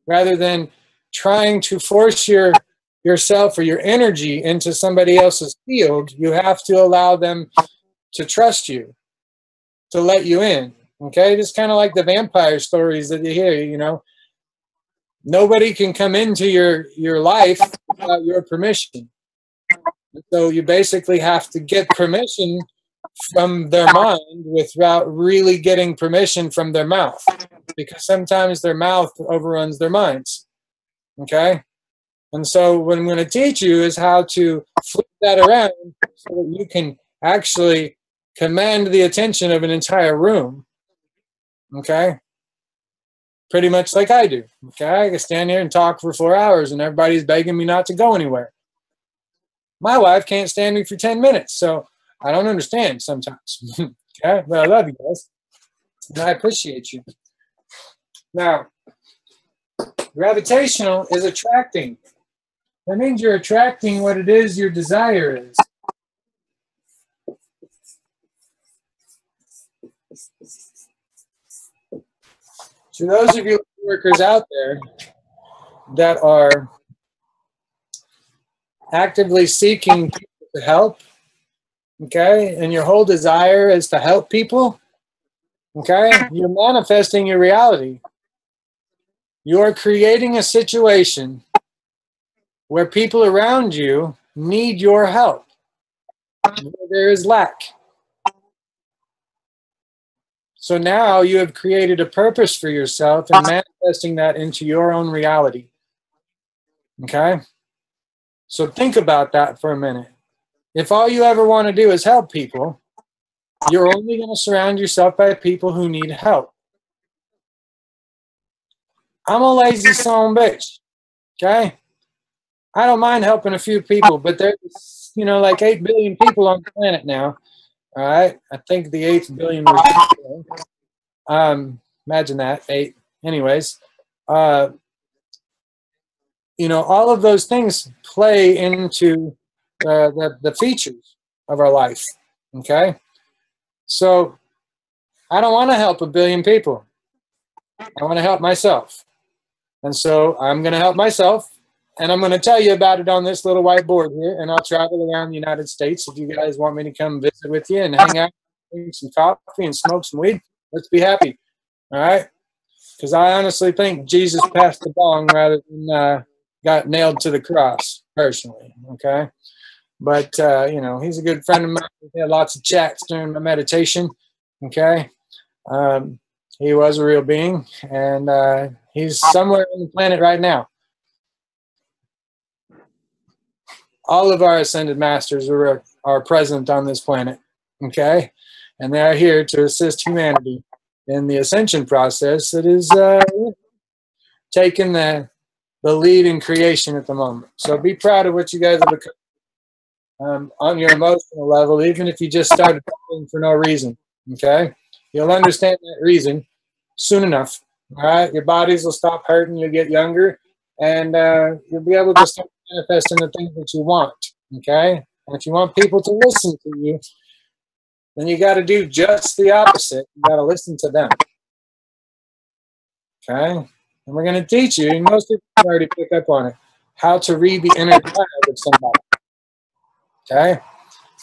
rather than trying to force yourself or your energy into somebody else's field. You have to allow them to trust you, to let you in. Okay? Just kind of like the vampire stories that you hear, Nobody can come into your life without your permission. So you basically have to get permission from their mind without really getting permission from their mouth, because sometimes their mouth overruns their minds. Okay? And so what I'm going to teach you is how to flip that around so that you can actually command the attention of an entire room. Okay? Pretty much like I do. Okay? I can stand here and talk for 4 hours and everybody's begging me not to go anywhere. My wife can't stand me for 10 minutes, so I don't understand sometimes. Okay? But I love you guys. And I appreciate you. Now, gravitational is attracting. That means you're attracting what it is your desire is. To those of you workers out there that are actively seeking people to help, okay, and your whole desire is to help people, okay, you're manifesting your reality. You're creating a situation where people around you need your help, where there is lack. So now you have created a purpose for yourself and manifesting that into your own reality. Okay? So think about that for a minute. If all you ever want to do is help people, you're only going to surround yourself by people who need help. I'm a lazy son of a bitch. Okay? I don't mind helping a few people, but there's, like 8 billion people on the planet now. All right? I think the 8th billion was imagine that, 8. Anyways, all of those things play into the features of our life. Okay? So I don't want to help 1 billion people. I want to help myself. And so I'm going to help myself. And I'm going to tell you about it on this little whiteboard here. And I'll travel around the United States. If you guys want me to come visit with you and hang out, drink some coffee and smoke some weed, let's be happy. All right? Because I honestly think Jesus passed the bong rather than got nailed to the cross, personally. Okay? But, he's a good friend of mine. We had lots of chats during my meditation. Okay? He was a real being. And he's somewhere on the planet right now. All of our ascended masters are present on this planet, okay? And they're here to assist humanity in the ascension process that is taking the the lead in creation at the moment. So be proud of what you guys have become on your emotional level, even if you just started talking for no reason. Okay? You'll understand that reason soon enough. All right? Your bodies will stop hurting, you'll get younger, and you'll be able to start manifesting the things that you want. Okay? And if you want people to listen to you, then you got to do just the opposite. You got to listen to them. Okay? And we're going to teach you, and most people already pick up on it, how to read the inner child of somebody. Okay?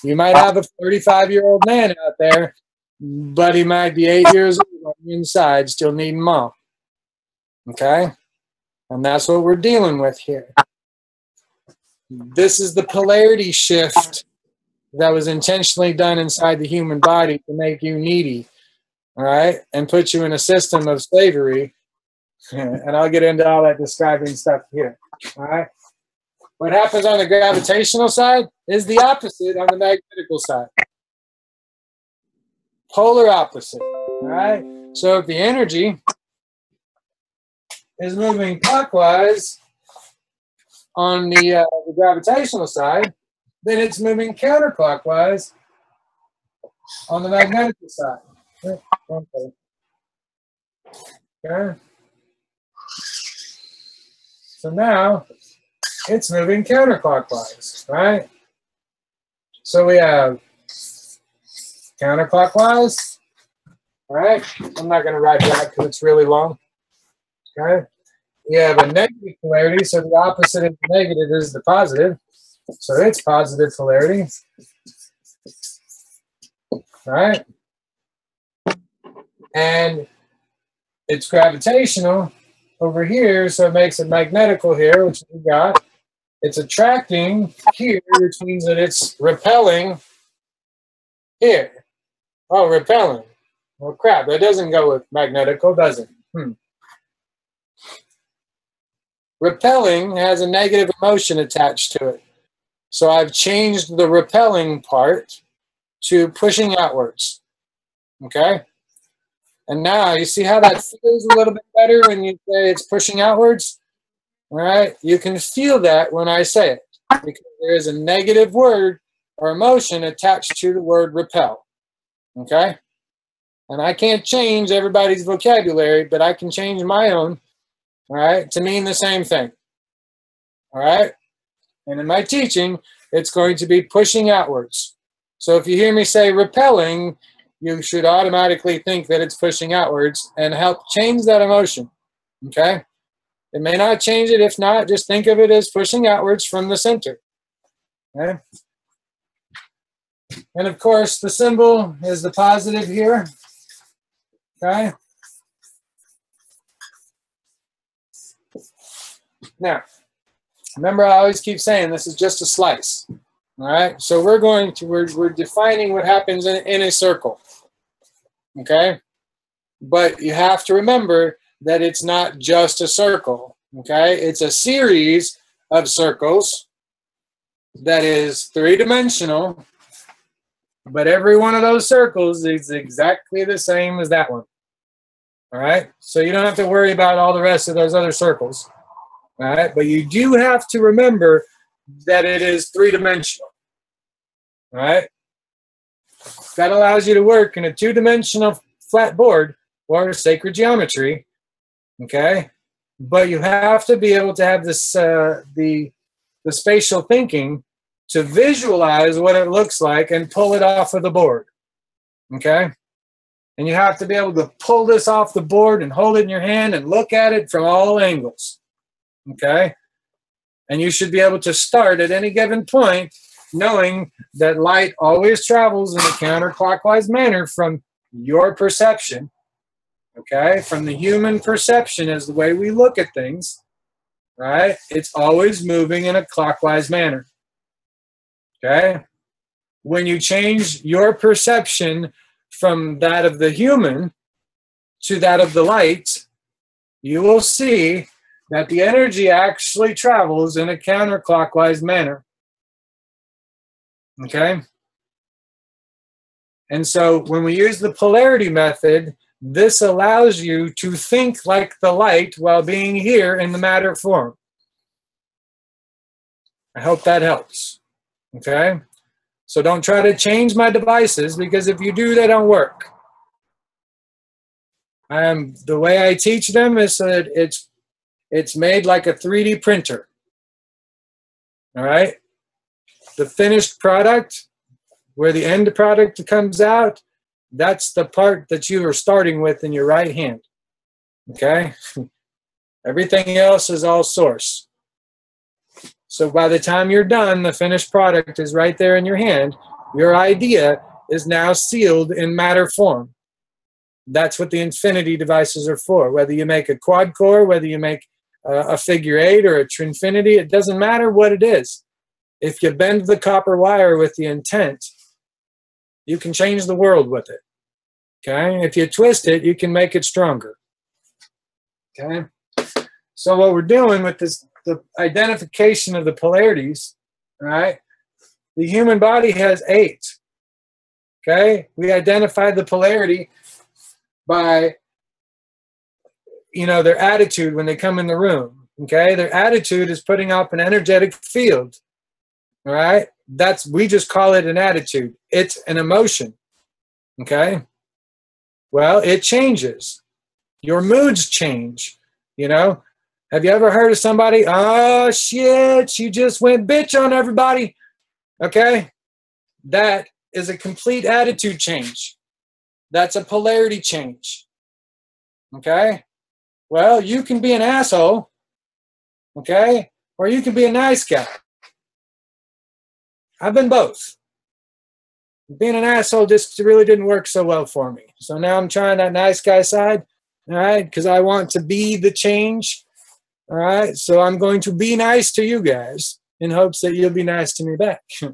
You might have a 35-year-old man out there, but he might be 8 years old on the inside, still needing mom. Okay? And that's what we're dealing with here. This is the polarity shift that was intentionally done inside the human body to make you needy, all right, and put you in a system of slavery. And I'll get into all that describing stuff here, all right? What happens on the gravitational side is the opposite on the magnetical side. Polar opposite, all right? So if the energy is moving clockwise on the gravitational side, then it's moving counterclockwise on the magnetic side. Okay. So now it's moving counterclockwise, right? So we have counterclockwise, all right? I'm not going to write that because it's really long, okay? You have a negative polarity, so the opposite of the negative is the positive. So it's positive polarity, right? And it's gravitational over here, so it makes it magnetical here, which we got. It's attracting here, which means that it's repelling here. Oh, repelling. Well, crap, that doesn't go with magnetical, does it? Repelling has a negative emotion attached to it. So I've changed the repelling part to pushing outwards. Okay? And now you see how that feels a little bit better when you say it's pushing outwards? All right? You can feel that when I say it because there is a negative word or emotion attached to the word repel. Okay? And I can't change everybody's vocabulary, but I can change my own, all right, to mean the same thing. All right? And in my teaching, it's going to be pushing outwards. So if you hear me say repelling, you should automatically think that it's pushing outwards and help change that emotion. Okay? It may not change it. If not, just think of it as pushing outwards from the center. Okay? And of course, the symbol is the positive here. Okay? Now, remember, I always keep saying this is just a slice. All right, so we're defining what happens in a circle. Okay, but you have to remember that it's not just a circle. Okay, it's a series of circles that is three-dimensional, but every one of those circles is exactly the same as that one. All right, so you don't have to worry about all the rest of those other circles. All right, but you do have to remember that it is three-dimensional. All right, that allows you to work in a two-dimensional flat board or sacred geometry. Okay, but you have to be able to have this the spatial thinking to visualize what it looks like and pull it off of the board. Okay, and you have to be able to pull this off the board and hold it in your hand and look at it from all angles. Okay, and you should be able to start at any given point knowing that light always travels in a counterclockwise manner from your perception. Okay, from the human perception as the way we look at things, right? It's always moving in a clockwise manner. Okay, when you change your perception from that of the human to that of the light, you will see that the energy actually travels in a counterclockwise manner. Okay? And so when we use the polarity method, this allows you to think like the light while being here in the matter form. I hope that helps. Okay? So don't try to change my devices, because if you do, they don't work. The way I teach them is that it's made like a 3D printer. All right? The finished product, where the end product comes out, that's the part that you are starting with in your right hand. Okay? Everything else is all source. So by the time you're done, the finished product is right there in your hand. Your idea is now sealed in matter form. That's what the infinity devices are for. Whether you make a quad core, whether you make a figure eight or a trinfinity, it doesn't matter what it is. If you bend the copper wire with the intent, you can change the world with it. Okay? If you twist it, you can make it stronger. Okay? So what we're doing with this, the identification of the polarities, right? The human body has 8. Okay? We identify the polarity by, their attitude when they come in the room. Okay? Their attitude is putting up an energetic field. All right? We just call it an attitude. It's an emotion. Okay? Well, it changes. Your moods change. Have you ever heard of somebody, oh shit, you just went bitch on everybody? Okay? That is a complete attitude change. That's a polarity change. Okay? Well, you can be an asshole, okay? Or you can be a nice guy. I've been both. Being an asshole just really didn't work so well for me. So now I'm trying that nice guy side, all right? Because I want to be the change, all right? So I'm going to be nice to you guys in hopes that you'll be nice to me back, all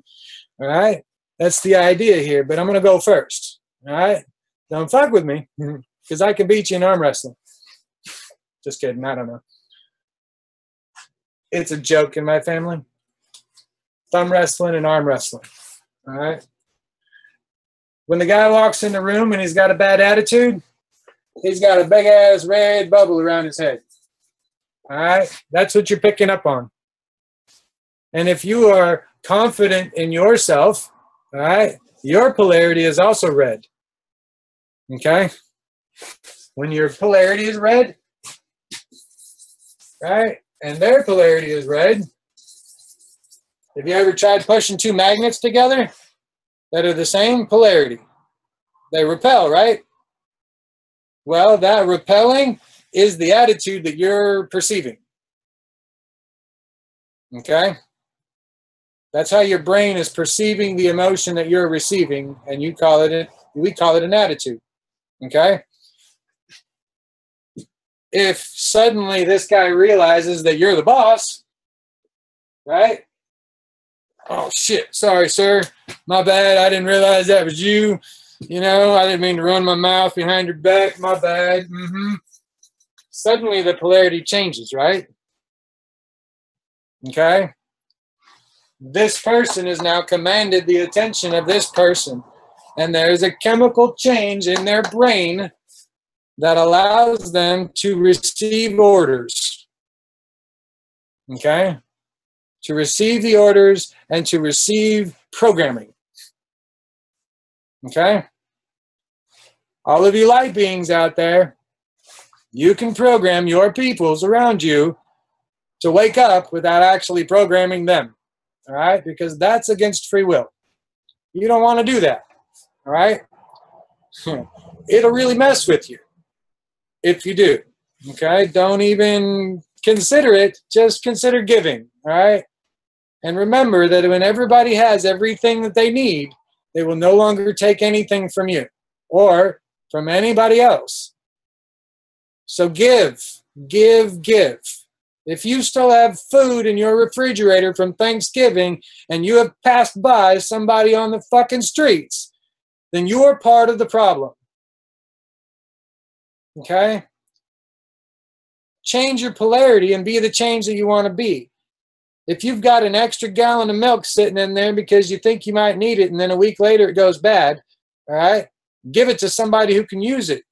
right? That's the idea here, but I'm going to go first, all right? Don't fuck with me, because I can beat you in arm wrestling. Just kidding, I don't know. It's a joke in my family. Thumb wrestling and arm wrestling, all right? When the guy walks in the room and he's got a bad attitude, he's got a big-ass red bubble around his head, all right? That's what you're picking up on. And if you are confident in yourself, all right, your polarity is also red, okay? When your polarity is red, right, and their polarity is red, have you ever tried pushing 2 magnets together that are the same polarity? They repel, right? Well, that repelling is the attitude that you're perceiving. Okay? That's how your brain is perceiving the emotion that you're receiving, and we call it an attitude. Okay? If suddenly this guy realizes that you're the boss, right? Oh, shit. Sorry, sir. My bad. I didn't realize that was you. I didn't mean to run my mouth behind your back. My bad. Suddenly the polarity changes, right? Okay? This person has now commanded the attention of this person. And there's a chemical change in their brain that allows them to receive orders. Okay? To receive the orders and to receive programming. Okay? All of you light beings out there, you can program your peoples around you to wake up without actually programming them. All right? Because that's against free will. You don't want to do that. All right? It'll really mess with you if you do. Okay? Don't even consider it. Just consider giving. All right? And remember that when everybody has everything that they need, they will no longer take anything from you or from anybody else. So give, give, give. If you still have food in your refrigerator from Thanksgiving and you have passed by somebody on the fucking streets, then you're part of the problem. Okay? Change your polarity and be the change that you want to be. If you've got an extra gallon of milk sitting in there because you think you might need it and then a week later it goes bad, all right, give it to somebody who can use it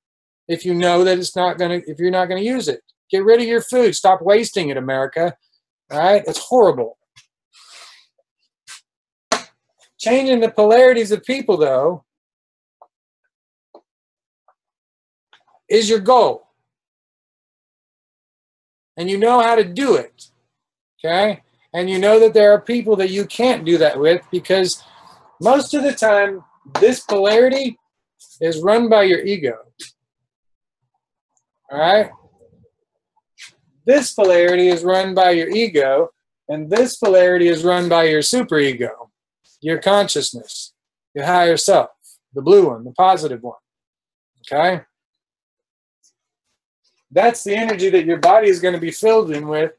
if you know that if you're not going to use it. Get rid of your food. Stop wasting it, America. All right? It's horrible. Changing the polarities of people, though, is your goal. And you know how to do it, okay? And you know that there are people that you can't do that with, because most of the time, this polarity is run by your ego, all right? This polarity is run by your ego, and this polarity is run by your superego, your consciousness, your higher self, the blue one, the positive one, okay? That's the energy that your body is going to be filled in with,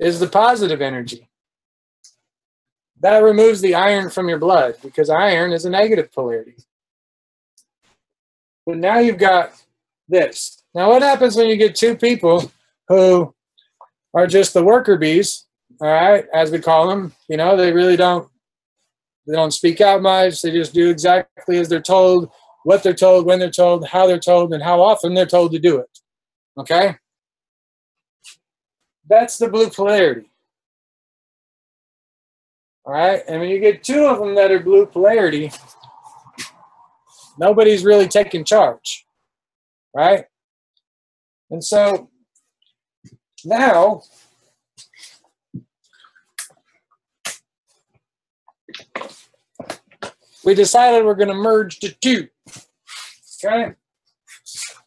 is the positive energy. That removes the iron from your blood, because iron is a negative polarity. But now you've got this. Now what happens when you get two people who are just the worker bees, all right, as we call them? You know, they really don't speak out much. They just do exactly as they're told, what they're told, when they're told, how they're told, and how often they're told to do it. Okay? That's the blue polarity. All right? And when you get two of them that are blue polarity, nobody's really taking charge. Right? And so now we decided we're going to merge the two. Okay?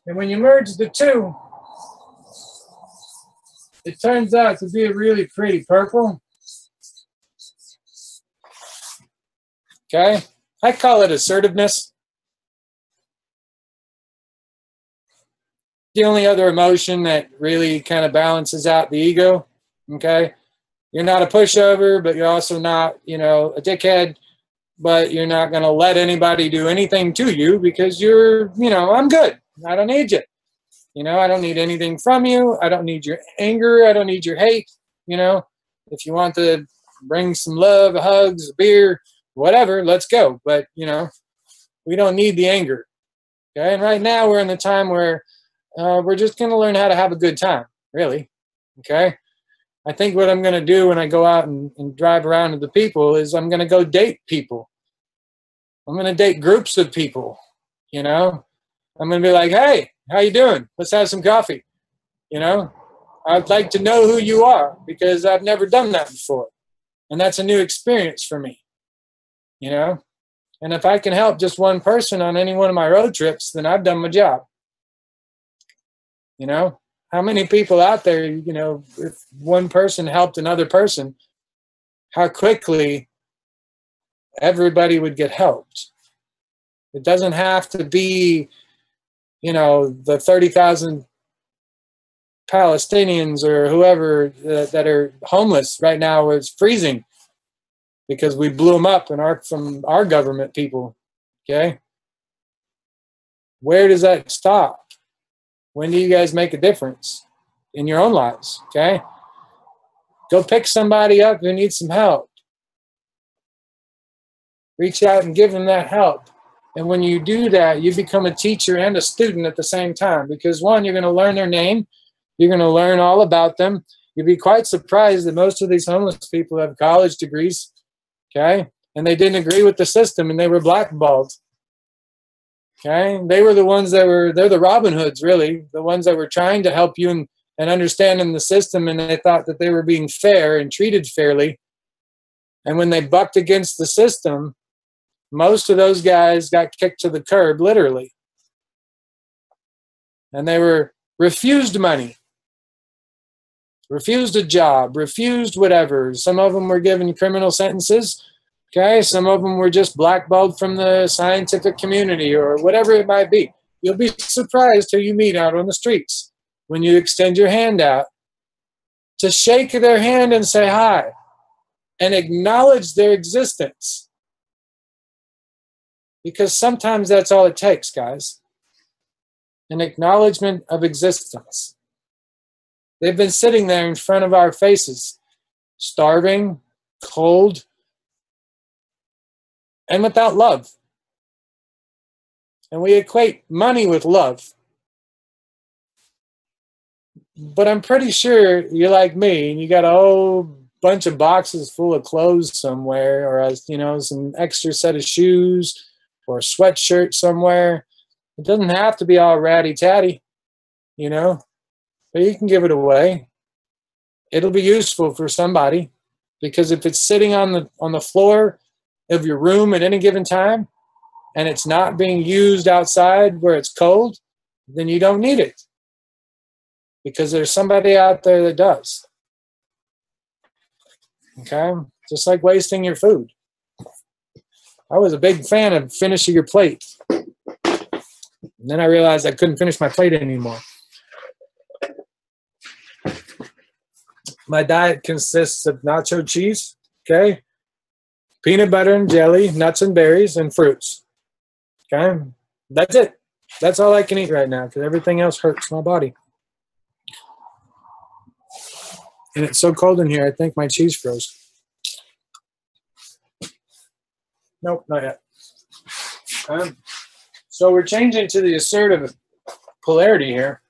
And when you merge the two, it turns out to be a really pretty purple. Okay? I call it assertiveness. The only other emotion that really kind of balances out the ego. Okay? You're not a pushover, but you're also not, you know, a dickhead, but you're not going to let anybody do anything to you because you're, you know, I'm good. I don't need you. You know, I don't need anything from you. I don't need your anger. I don't need your hate. You know, if you want to bring some love, hugs, beer, whatever, let's go. But, you know, we don't need the anger. Okay. And right now we're in the time where we're just going to learn how to have a good time, really. Okay. I think what I'm going to do when I go out and drive around with the people is I'm going to go date people. I'm going to date groups of people, you know. I'm going to be like, hey, how you doing? Let's have some coffee. You know, I'd like to know who you are because I've never done that before. And that's a new experience for me, you know. And if I can help just one person on any one of my road trips, then I've done my job. You know, how many people out there, you know, if one person helped another person, how quickly everybody would get helped. It doesn't have to be, you know, the 30,000 Palestinians or whoever that are homeless right now where it's freezing because we blew them up from our government people. Okay. Where does that stop? When do you guys make a difference in your own lives? Okay. Go pick somebody up who needs some help. Reach out and give them that help. And when you do that, you become a teacher and a student at the same time. Because one, you're going to learn their name. You're going to learn all about them. You'll be quite surprised that most of these homeless people have college degrees. Okay? And they didn't agree with the system and they were blackballed. Okay? They were the ones they're the Robin Hoods, really. The ones that were trying to help you and understanding the system, and they thought that they were being fair and treated fairly. And when they bucked against the system, most of those guys got kicked to the curb, literally. And they were refused money, refused a job, refused whatever. Some of them were given criminal sentences. Okay, some of them were just blackballed from the scientific community or whatever it might be. You'll be surprised who you meet out on the streets when you extend your hand out to shake their hand and say hi and acknowledge their existence. Because sometimes that's all it takes, guys. An acknowledgement of existence. They've been sitting there in front of our faces, starving, cold, and without love. And we equate money with love. But I'm pretty sure you're like me and you got a whole bunch of boxes full of clothes somewhere, or you know, some extra set of shoes or a sweatshirt somewhere. It doesn't have to be all ratty tatty, you know, but you can give it away. It'll be useful for somebody, because if it's sitting on the floor of your room at any given time and it's not being used outside where it's cold, then you don't need it, because there's somebody out there that does. Okay? Just like wasting your food. I was a big fan of finishing your plate. And then I realized I couldn't finish my plate anymore. My diet consists of nacho cheese, okay, peanut butter and jelly, nuts and berries, and fruits. Okay? That's it. That's all I can eat right now, because everything else hurts my body. And it's so cold in here, I think my cheese froze. Nope, not yet. So we're changing to the assertive polarity here.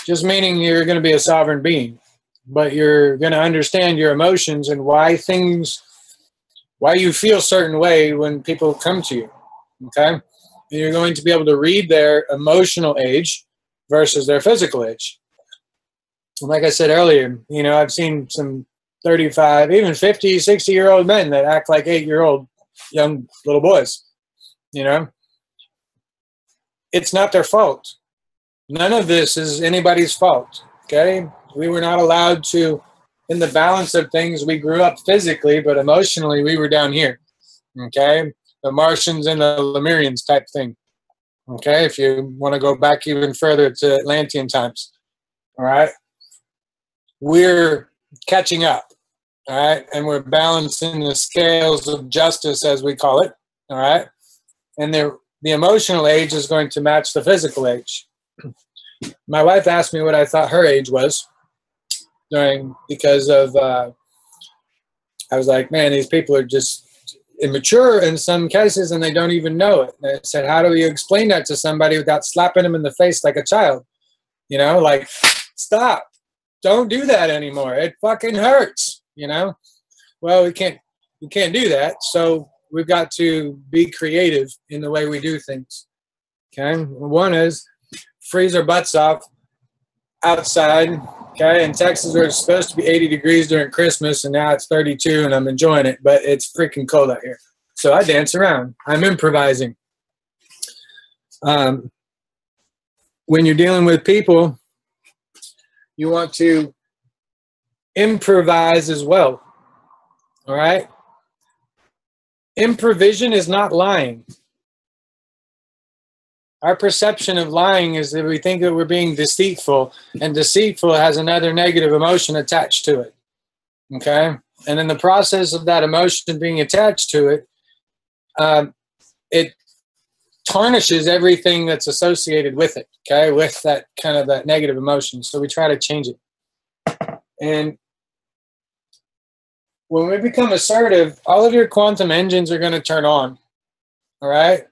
Just meaning you're going to be a sovereign being, but you're going to understand your emotions and why you feel a certain way when people come to you. Okay? And you're going to be able to read their emotional age versus their physical age. Like I said earlier, you know, I've seen some 35, even 50, 60-year-old men that act like 8-year-old young little boys, you know. It's not their fault. None of this is anybody's fault, okay? We were not allowed to, in the balance of things, we grew up physically, but emotionally we were down here, okay? The Martians and the Lemurians type thing, okay? If you want to go back even further to Atlantean times, all right? We're catching up, all right? And we're balancing the scales of justice, as we call it, all right? And the emotional age is going to match the physical age. My wife asked me what I thought her age was because of, I was like, man, these people are just immature in some cases and they don't even know it. And I said, how do you explain that to somebody without slapping them in the face like a child? You know, like, stop. Don't do that anymore. It fucking hurts, you know? Well, we can't do that. So we've got to be creative in the way we do things. Okay? One is freeze our butts off outside. Okay? In Texas, where it's supposed to be 80 degrees during Christmas, and now it's 32, and I'm enjoying it, but it's freaking cold out here. So I dance around. I'm improvising. When you're dealing with people, you want to improvise as well. All right? Improvision is not lying. Our perception of lying is that we think that we're being deceitful, and deceitful has another negative emotion attached to it. Okay? And in the process of that emotion being attached to it, it tarnishes everything that's associated with it, okay, with that kind of that negative emotion. So we try to change it. And when we become assertive, all of your quantum engines are going to turn on, all right?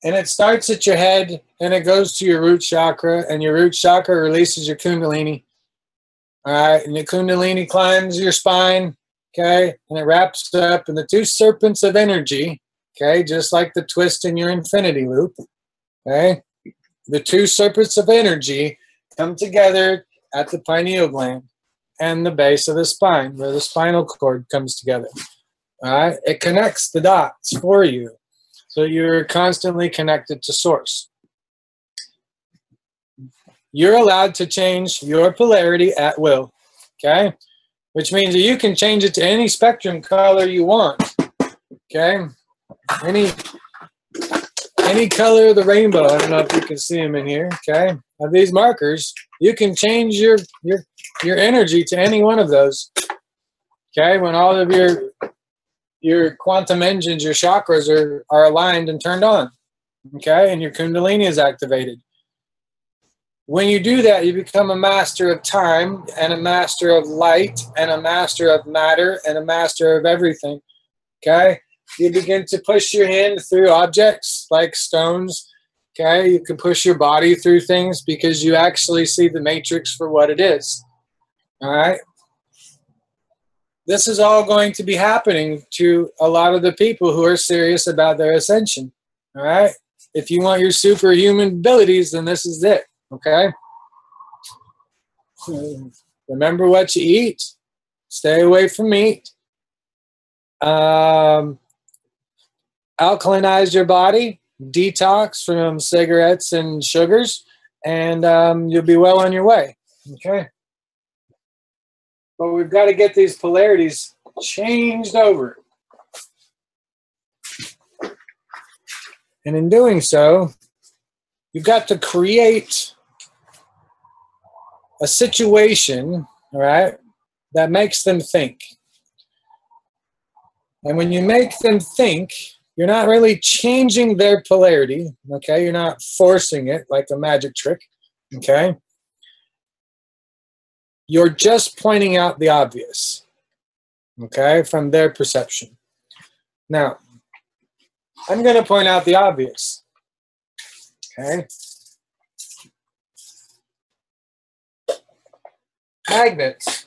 And it starts at your head, and it goes to your root chakra, and your root chakra releases your kundalini, all right? And your kundalini climbs your spine, okay? And it wraps up in the two serpents of energy, okay, just like the twist in your infinity loop, okay? The two serpents of energy come together at the pineal gland and the base of the spine, where the spinal cord comes together, all right? It connects the dots for you, so you're constantly connected to source. You're allowed to change your polarity at will, okay? Which means that you can change it to any spectrum color you want, okay? Any color of the rainbow. I don't know if you can see them in here, okay? Of these markers, you can change your energy to any one of those, okay? When all of your quantum engines, your chakras are aligned and turned on, okay? And your kundalini is activated. When you do that, you become a master of time and a master of light and a master of matter and a master of everything, okay? You begin to push your hand through objects like stones, okay? You can push your body through things because you actually see the matrix for what it is, all right? this is all going to be happening to a lot of the people who are serious about their ascension. All right? If you want your superhuman abilities, then this is it. Okay? Remember what you eat. Stay away from meat. Alkalinize your body. Detox from cigarettes and sugars. And you'll be well on your way. Okay? But we've got to get these polarities changed over. And in doing so, you've got to create a situation, all right, that makes them think. And when you make them think, you're not really changing their polarity, okay? You're not forcing it like a magic trick, okay? You're just pointing out the obvious, okay, from their perception. Now, I'm going to point out the obvious, okay? Magnets,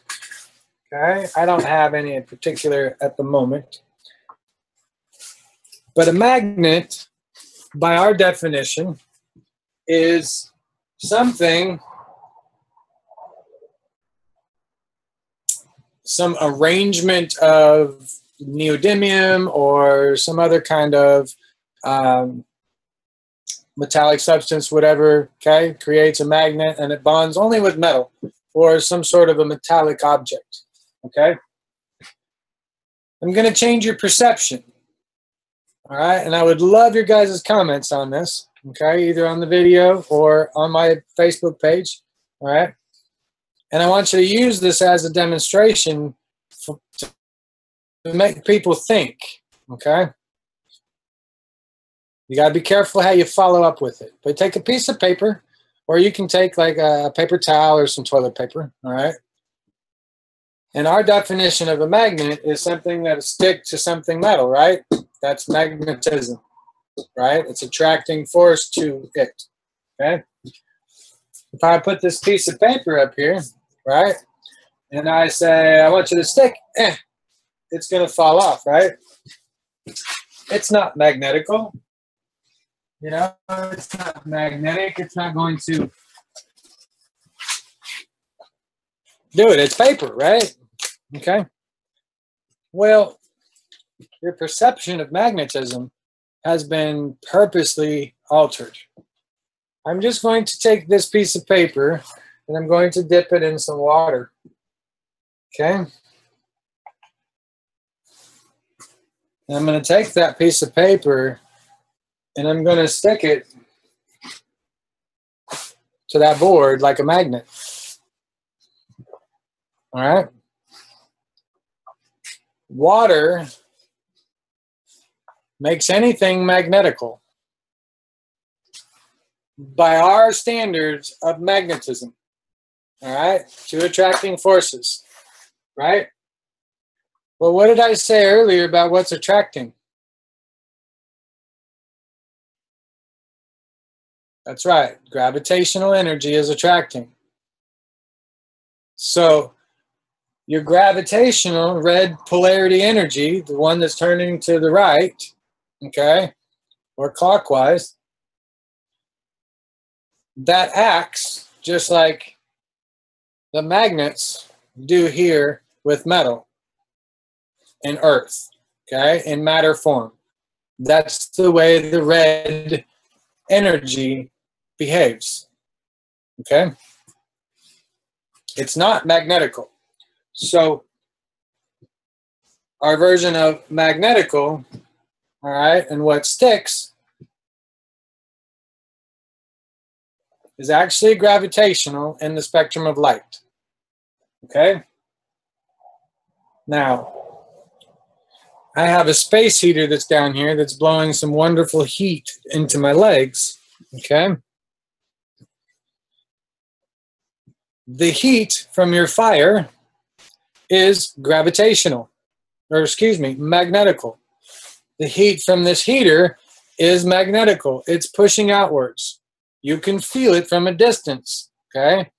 okay? I don't have any in particular at the moment. But a magnet, by our definition, is something, some arrangement of neodymium or some other kind of metallic substance, whatever, okay, creates a magnet, and it bonds only with metal or some sort of a metallic object, okay? I'm going to change your perception, all right? And I would love your guys' comments on this, okay, either on the video or on my Facebook page, all right? And I want you to use this as a demonstration to make people think, okay? You got to be careful how you follow up with it. But take a piece of paper, or you can take like a paper towel or some toilet paper, all right? And our definition of a magnet is something that sticks to something metal, right? That's magnetism, right? It's attracting force to it, okay? If I put this piece of paper up here, right, and I say, I want you to stick, it's going to fall off, right? It's not magnetical. You know, it's not magnetic. It's not going to do it. It's paper, right? Okay. Well, your perception of magnetism has been purposely altered. I'm just going to take this piece of paper and I'm going to dip it in some water. Okay. And I'm going to take that piece of paper and I'm going to stick it to that board like a magnet. All right. Water makes anything magnetical by our standards of magnetism. All right. Two attracting forces. Right. Well, what did I say earlier about what's attracting? That's right. Gravitational energy is attracting. So your gravitational red polarity energy, the one that's turning to the right, okay, or clockwise, that acts just like the magnets do here with metal and earth, okay, in matter form. That's the way the red energy behaves, okay? It's not magnetical. So our version of magnetical, all right, and what sticks is actually gravitational in the spectrum of light, okay? Now, I have a space heater that's down here that's blowing some wonderful heat into my legs, okay? The heat from your fire is gravitational, or excuse me, magnetical. The heat from this heater is magnetical. It's pushing outwards. You can feel it from a distance, okay?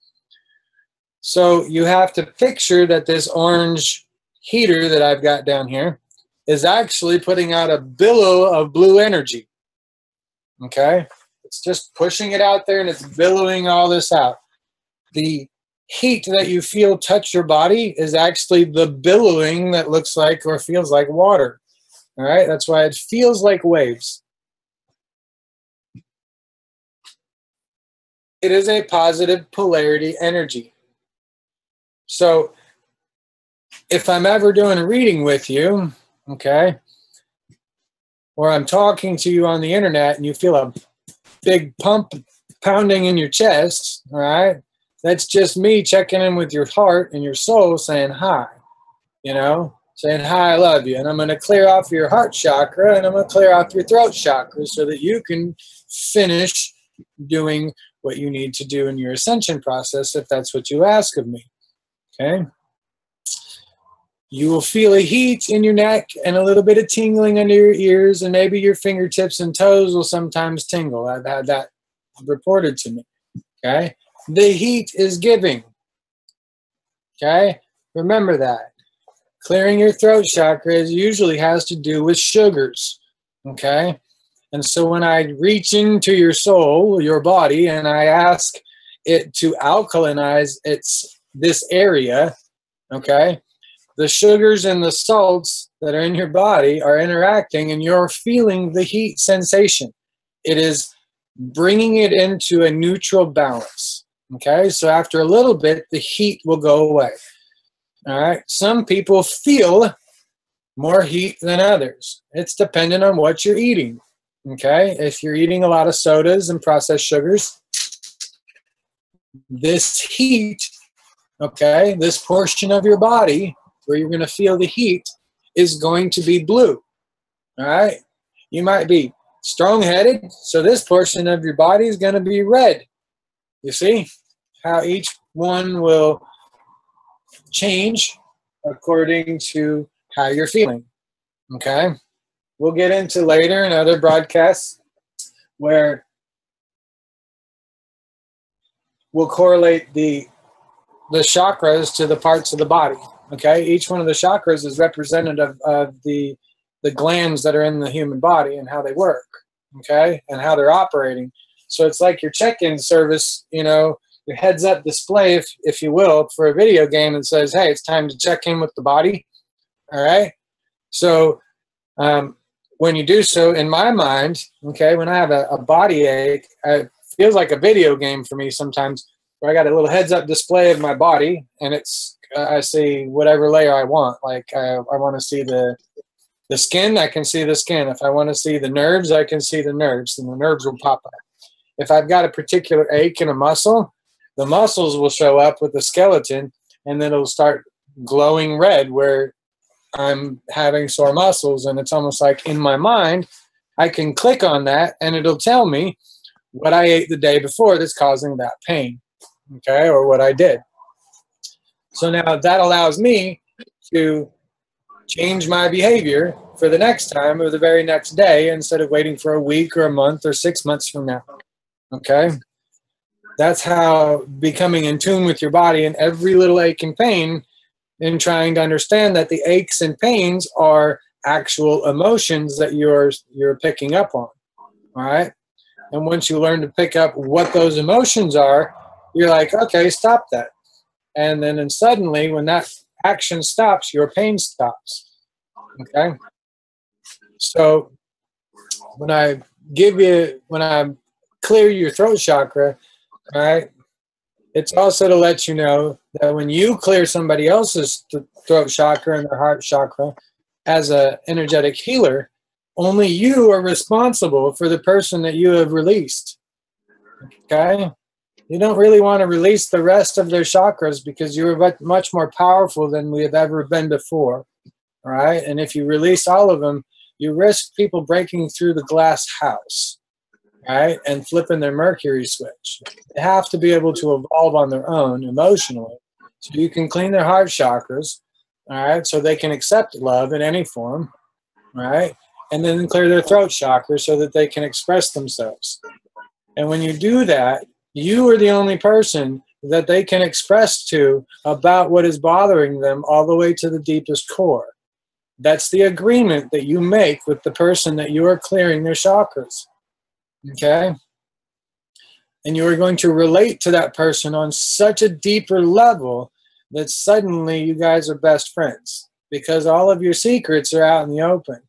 So you have to picture that this orange heater that I've got down here is actually putting out a billow of blue energy. Okay? It's just pushing it out there and it's billowing all this out. The heat that you feel touch your body is actually the billowing that looks like or feels like water. All right? That's why it feels like waves. It is a positive polarity energy. So if I'm ever doing a reading with you, okay, or I'm talking to you on the internet and you feel a big pump pounding in your chest, all right, that's just me checking in with your heart and your soul saying hi, you know, saying hi, I love you. And I'm going to clear off your heart chakra and I'm going to clear off your throat chakra so that you can finish doing what you need to do in your ascension process if that's what you ask of me. Okay? You will feel a heat in your neck and a little bit of tingling under your ears, and maybe your fingertips and toes will sometimes tingle. I've had that reported to me. Okay? The heat is giving. Okay? Remember that. Clearing your throat chakra usually has to do with sugars. Okay? And so when I reach into your soul, your body, and I ask it to alkalinize this area, okay, the sugars and the salts that are in your body are interacting and you're feeling the heat sensation. It is bringing it into a neutral balance, okay? So after a little bit, the heat will go away, all right? Some people feel more heat than others. It's dependent on what you're eating. Okay, if you're eating a lot of sodas and processed sugars, this heat, okay, this portion of your body where you're going to feel the heat is going to be blue. All right, you might be strong-headed, so this portion of your body is going to be red. You see how each one will change according to how you're feeling. Okay. We'll get into later in other broadcasts where we'll correlate the chakras to the parts of the body. Okay, each one of the chakras is representative of the glands that are in the human body and how they work. Okay, and how they're operating. So it's like your check-in service, you know, your heads-up display, if you will, for a video game that says, "Hey, it's time to check in with the body." All right, so. When you do so, in my mind, okay, when I have a body ache, it feels like a video game for me sometimes, where I got a little heads-up display of my body, and it's I see whatever layer I want. Like I want to see the skin, I can see the skin. If I want to see the nerves, I can see the nerves, and the nerves will pop up. If I've got a particular ache in a muscle, the muscles will show up with the skeleton, and then it'll start glowing red where I'm having sore muscles, and it's almost like in my mind, I can click on that and it'll tell me what I ate the day before that's causing that pain, okay, or what I did. So now that allows me to change my behavior for the next time or the very next day instead of waiting for a week or a month or 6 months from now, okay? That's how becoming in tune with your body and every little ache and pain and trying to understand that the aches and pains are actual emotions that you're picking up on, all right? And once you learn to pick up what those emotions are, you're like, okay, stop that. And then suddenly, when that action stops, your pain stops, okay? So when I clear your throat chakra, all right, it's also to let you know that when you clear somebody else's throat chakra and their heart chakra as an energetic healer, only you are responsible for the person that you have released. Okay? You don't really want to release the rest of their chakras because you're much more powerful than we have ever been before. All right? And if you release all of them, you risk people breaking through the glass house. Right, and flipping their Mercury switch. They have to be able to evolve on their own emotionally. So you can clean their heart chakras, all right, so they can accept love in any form, right? And then clear their throat chakra so that they can express themselves. And when you do that, you are the only person that they can express to about what is bothering them all the way to the deepest core. That's the agreement that you make with the person that you are clearing their chakras. Okay? And you are going to relate to that person on such a deeper level that suddenly you guys are best friends because all of your secrets are out in the open.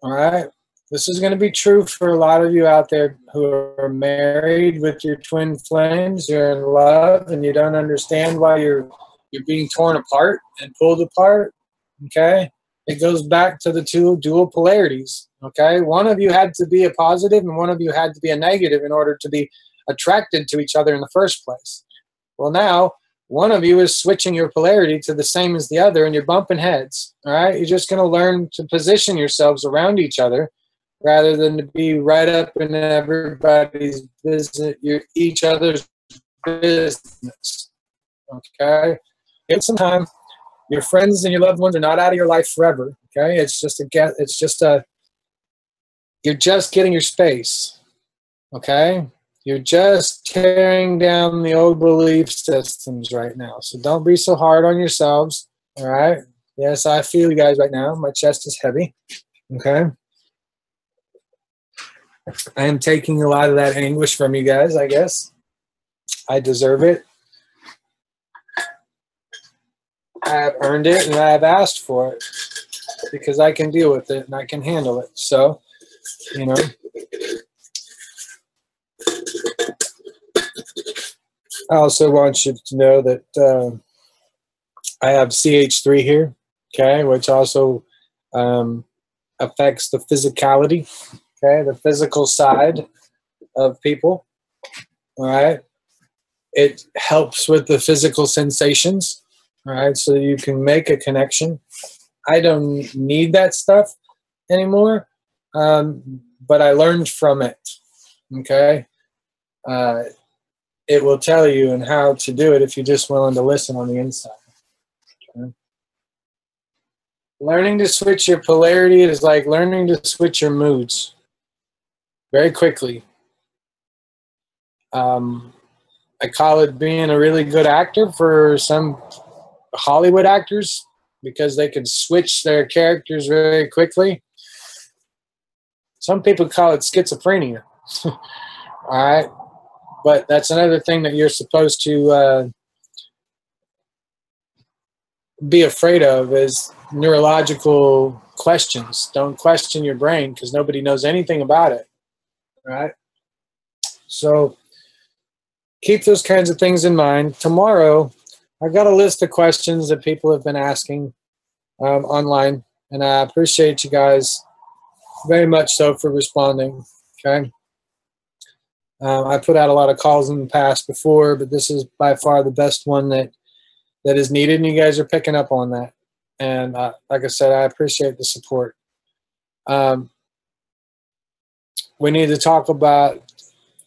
All right? This is going to be true for a lot of you out there who are married with your twin flames. You're in love and you don't understand why you're being torn apart and pulled apart. Okay? It goes back to the two dual polarities. Okay? One of you had to be a positive and one of you had to be a negative in order to be attracted to each other in the first place. Well, now one of you is switching your polarity to the same as the other and you're bumping heads. All right? You're just going to learn to position yourselves around each other rather than to be right up in everybody's business, each other's business. Okay? Give some time. Your friends and your loved ones are not out of your life forever. Okay? You're just getting your space. Okay? You're just tearing down the old belief systems right now. So don't be so hard on yourselves. All right? Yes, I feel you guys right now. My chest is heavy. Okay? I am taking a lot of that anguish from you guys, I guess. I deserve it. I have earned it and I have asked for it because I can deal with it and I can handle it. So, you know. I also want you to know that I have CH3 here, okay, which also affects the physicality, okay, the physical side of people, all right? It helps with the physical sensations, all right, so you can make a connection. I don't need that stuff anymore, but I learned from it, okay? It will tell you and how to do it if you're just willing to listen on the inside. Okay? Learning to switch your polarity is like learning to switch your moods very quickly. I call it being a really good actor for some Hollywood actors because they can switch their characters very quickly. Some people call it schizophrenia. All right? But that's another thing that you're supposed to be afraid of is neurological questions. Don't question your brain because nobody knows anything about it, right? So keep those kinds of things in mind. Tomorrow, I've got a list of questions that people have been asking online, and I appreciate you guys very much so for responding, okay? I put out a lot of calls in the past before, but this is by far the best one that is needed, and you guys are picking up on that. And like I said, I appreciate the support. We need to talk about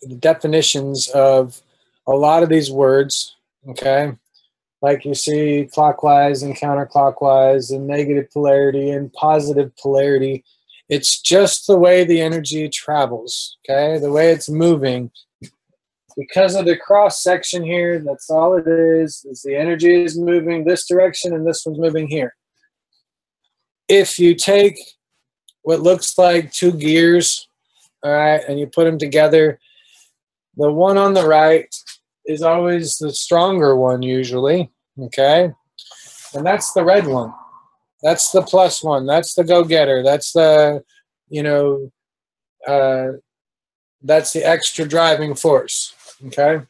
the definitions of a lot of these words, okay? Like you see clockwise and counterclockwise and negative polarity and positive polarity. It's just the way the energy travels, okay? The way it's moving. Because of the cross section here, that's all it is the energy is moving this direction and this one's moving here. If you take what looks like two gears, all right, and you put them together, the one on the right is always the stronger one usually, okay? And that's the red one. That's the plus one. That's the go-getter. That's the, that's the extra driving force, okay?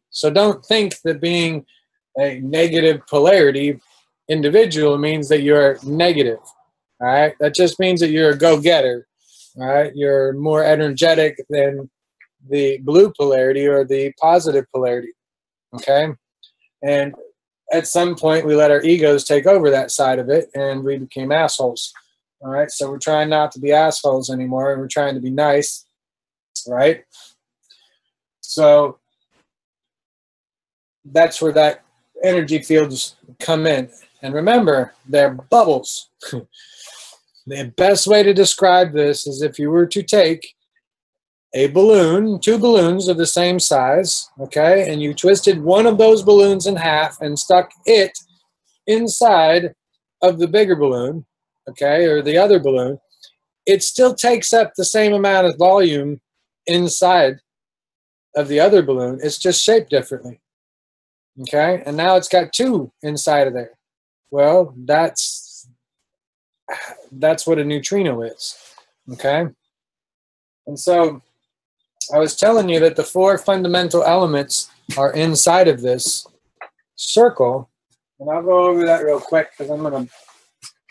So don't think that being a negative polarity individual means that you're negative, all right? That just means that you're a go-getter, all right? You're more energetic than the blue polarity or the positive polarity, okay? And at some point, we let our egos take over that side of it, and we became assholes. All right, so we're trying not to be assholes anymore, and we're trying to be nice, right? So that's where that energy fields come in. And remember, they're bubbles. The best way to describe this is if you were to take a balloon, two balloons of the same size, okay, and you twisted one of those balloons in half and stuck it inside of the bigger balloon, okay, or the other balloon, it still takes up the same amount of volume inside of the other balloon. It's just shaped differently, okay, and now it's got two inside of there. Well, that's what a neutrino is, okay. And so I was telling you that the four fundamental elements are inside of this circle, and I'll go over that real quick because I'm going to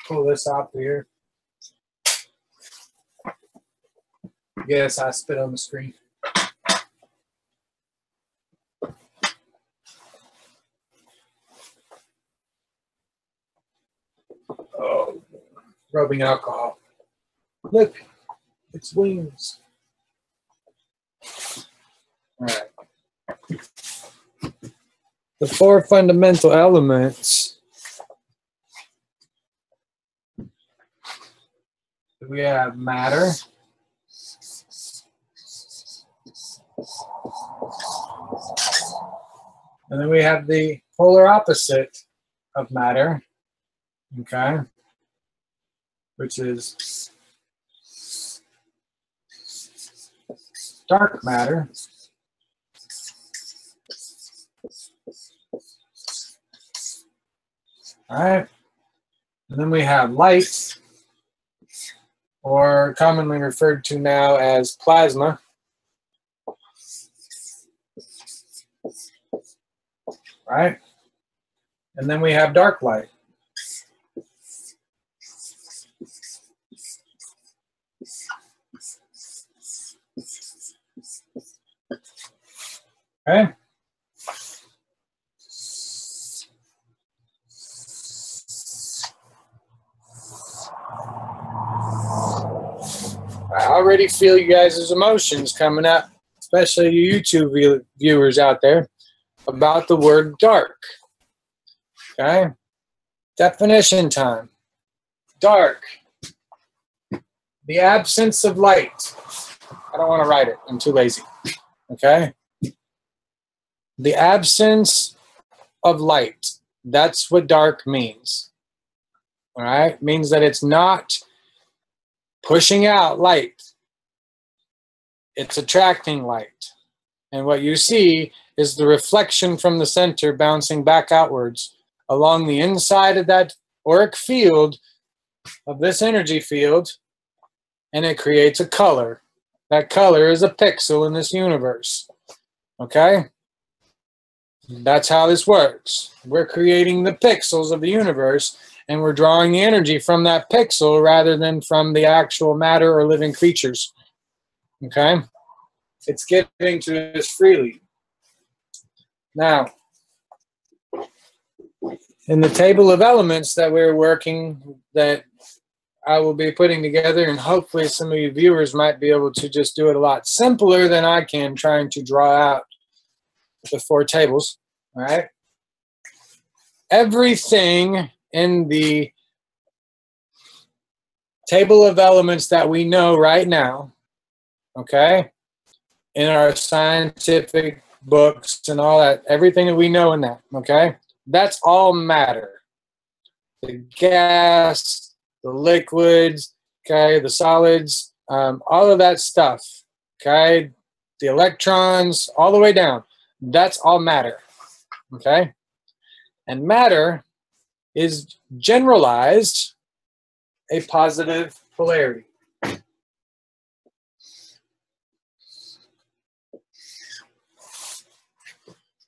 pull this out here. Yes, I spit on the screen. Oh, rubbing alcohol. Look, it's wings. All right. The four fundamental elements. We have matter. And then we have the polar opposite of matter, okay, which is dark matter. All right. And then we have light, or commonly referred to now as plasma. Right? And then we have dark light. Okay? I already feel you guys' emotions coming up, especially you YouTube viewers out there, about the word dark. Okay? Definition time. Dark. The absence of light. I don't want to write it. I'm too lazy. Okay? The absence of light. That's what dark means. All right? It means that it's not pushing out light. It's attracting light. And what you see is the reflection from the center bouncing back outwards along the inside of that auric field of this energy field, and it creates a color. That color is a pixel in this universe. Okay? That's how this works. We're creating the pixels of the universe, and we're drawing the energy from that pixel rather than from the actual matter or living creatures. Okay? It's giving to us freely. Now, in the table of elements that we're working, that I will be putting together, and hopefully some of you viewers might be able to just do it a lot simpler than I can trying to draw out the four tables. All right? Everything in the table of elements that we know right now, okay, in our scientific books and all that, everything that we know in that, okay, that's all matter. The gas, the liquids, okay, the solids, all of that stuff, okay, the electrons, all the way down, that's all matter, okay? And matter is generalized a positive polarity.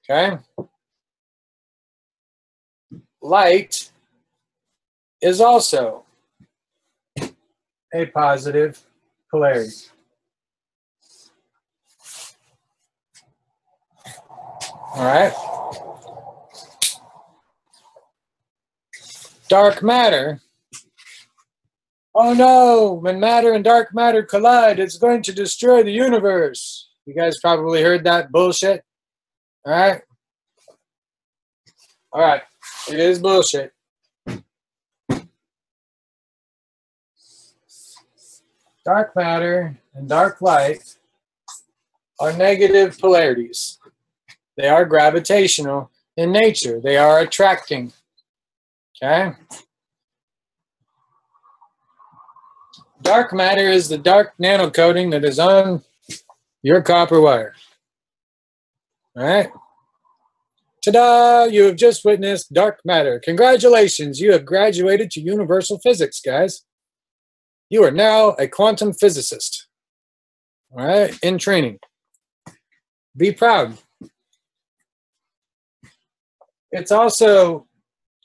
Okay? Light is also a positive polarity. All right? Dark matter. Oh no, when matter and dark matter collide, it's going to destroy the universe. You guys probably heard that bullshit. All right? All right. It is bullshit. Dark matter and dark light are negative polarities. They are gravitational in nature. They are attracting. Okay? Dark matter is the dark nanocoating that is on your copper wire. All right? Ta-da! You have just witnessed dark matter. Congratulations, you have graduated to universal physics, guys. You are now a quantum physicist. All right? In training. Be proud. It's also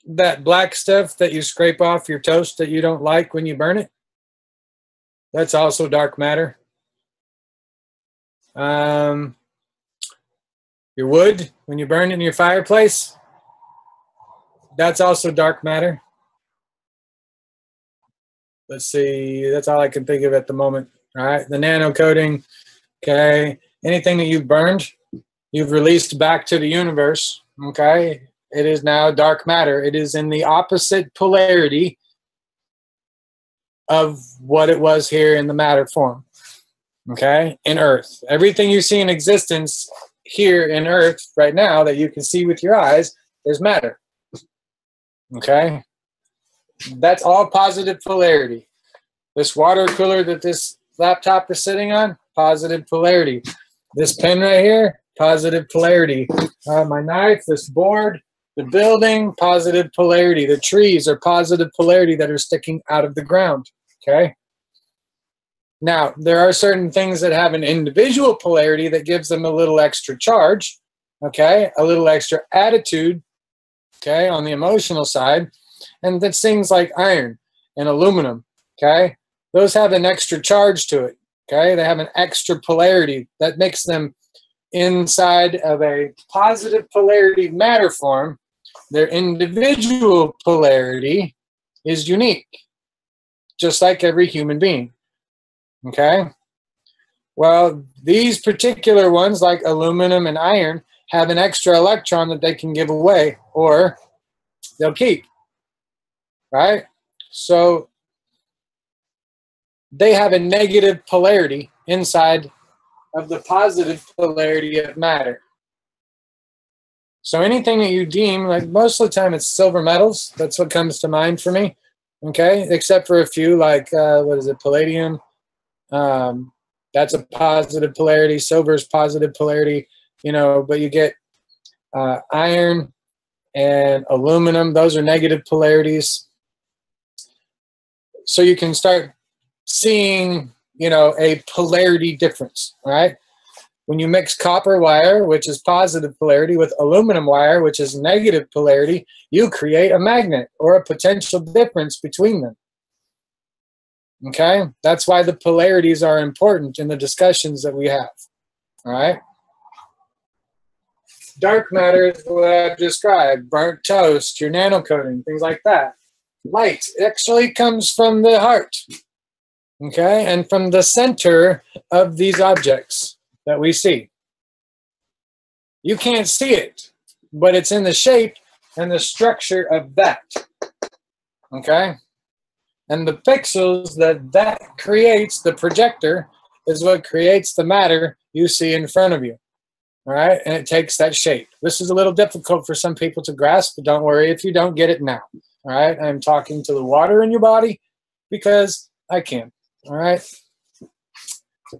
that black stuff that you scrape off your toast that you don't like when you burn it. That's also dark matter. Your wood, when you burn it in your fireplace, that's also dark matter. Let's see, that's all I can think of at the moment. All right, the nanocoating, okay. Anything that you've burned, you've released back to the universe, okay? It is now dark matter. It is in the opposite polarity of what it was here in the matter form, okay, in Earth. Everything you see in existence here in Earth right now that you can see with your eyes is matter, okay? That's all positive polarity. This water cooler that this laptop is sitting on, positive polarity. This pen right here, positive polarity. My knife, this board, the building, positive polarity. The trees are positive polarity that are sticking out of the ground, okay? Now, there are certain things that have an individual polarity that gives them a little extra charge, okay? A little extra attitude, okay, on the emotional side. And that's things like iron and aluminum, okay? Those have an extra charge to it, okay? They have an extra polarity that makes them inside of a positive polarity matter form. Their individual polarity is unique, just like every human being, okay? Well, these particular ones, like aluminum and iron, have an extra electron that they can give away or they'll keep, right? So they have a negative polarity inside of the positive polarity of matter. So anything that you deem, like most of the time it's silver metals, that's what comes to mind for me, okay? Except for a few like, what is it, palladium. That's a positive polarity. Silver's positive polarity, you know, but you get iron and aluminum. Those are negative polarities. So you can start seeing, you know, a polarity difference, right? When you mix copper wire, which is positive polarity, with aluminum wire, which is negative polarity, you create a magnet or a potential difference between them. Okay? That's why the polarities are important in the discussions that we have. All right? Dark matter is what I've described, burnt toast, your nanocoating, things like that. Light actually comes from the heart, okay, and from the center of these objects that we see. You can't see it, but it's in the shape and the structure of that, okay? And the pixels that creates, the projector, is what creates the matter you see in front of you, all right? And it takes that shape. This is a little difficult for some people to grasp, but don't worry if you don't get it now, all right? I'm talking to the water in your body because I can, all right?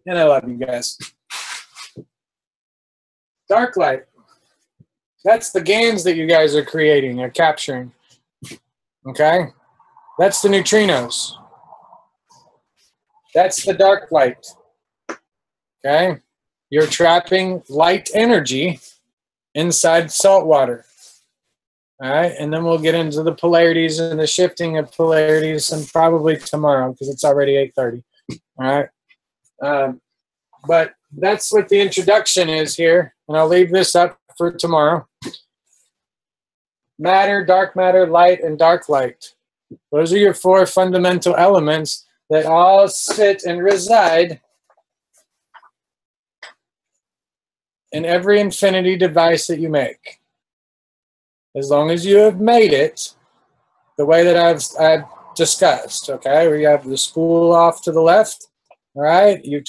And I love you guys. Dark light. That's the gains that you guys are creating or capturing. Okay? That's the neutrinos. That's the dark light. Okay? You're trapping light energy inside salt water. All right? And then we'll get into the polarities and the shifting of polarities and probably tomorrow because it's already 8:30. All right? But that's what the introduction is here. And I'll leave this up for tomorrow. Matter, dark matter, light, and dark light. Those are your four fundamental elements that all sit and reside in every infinity device that you make. As long as you have made it the way that I've discussed, okay? Where you have the spool off to the left, all right? You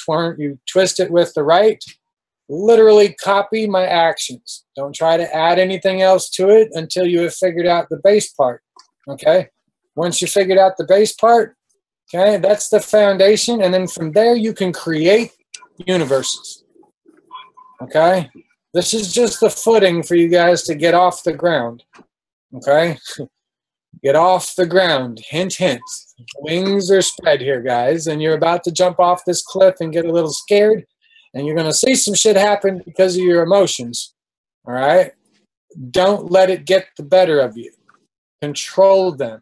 twist it with the right, literally copy my actions. Don't try to add anything else to it until you have figured out the base part, okay? Once you figured out the base part, okay, that's the foundation, and then from there you can create universes, okay? This is just the footing for you guys to get off the ground, okay? Get off the ground. Hint, hint. Wings are spread here, guys, and you're about to jump off this cliff and get a little scared, and you're going to see some shit happen because of your emotions, all right? Don't let it get the better of you. Control them.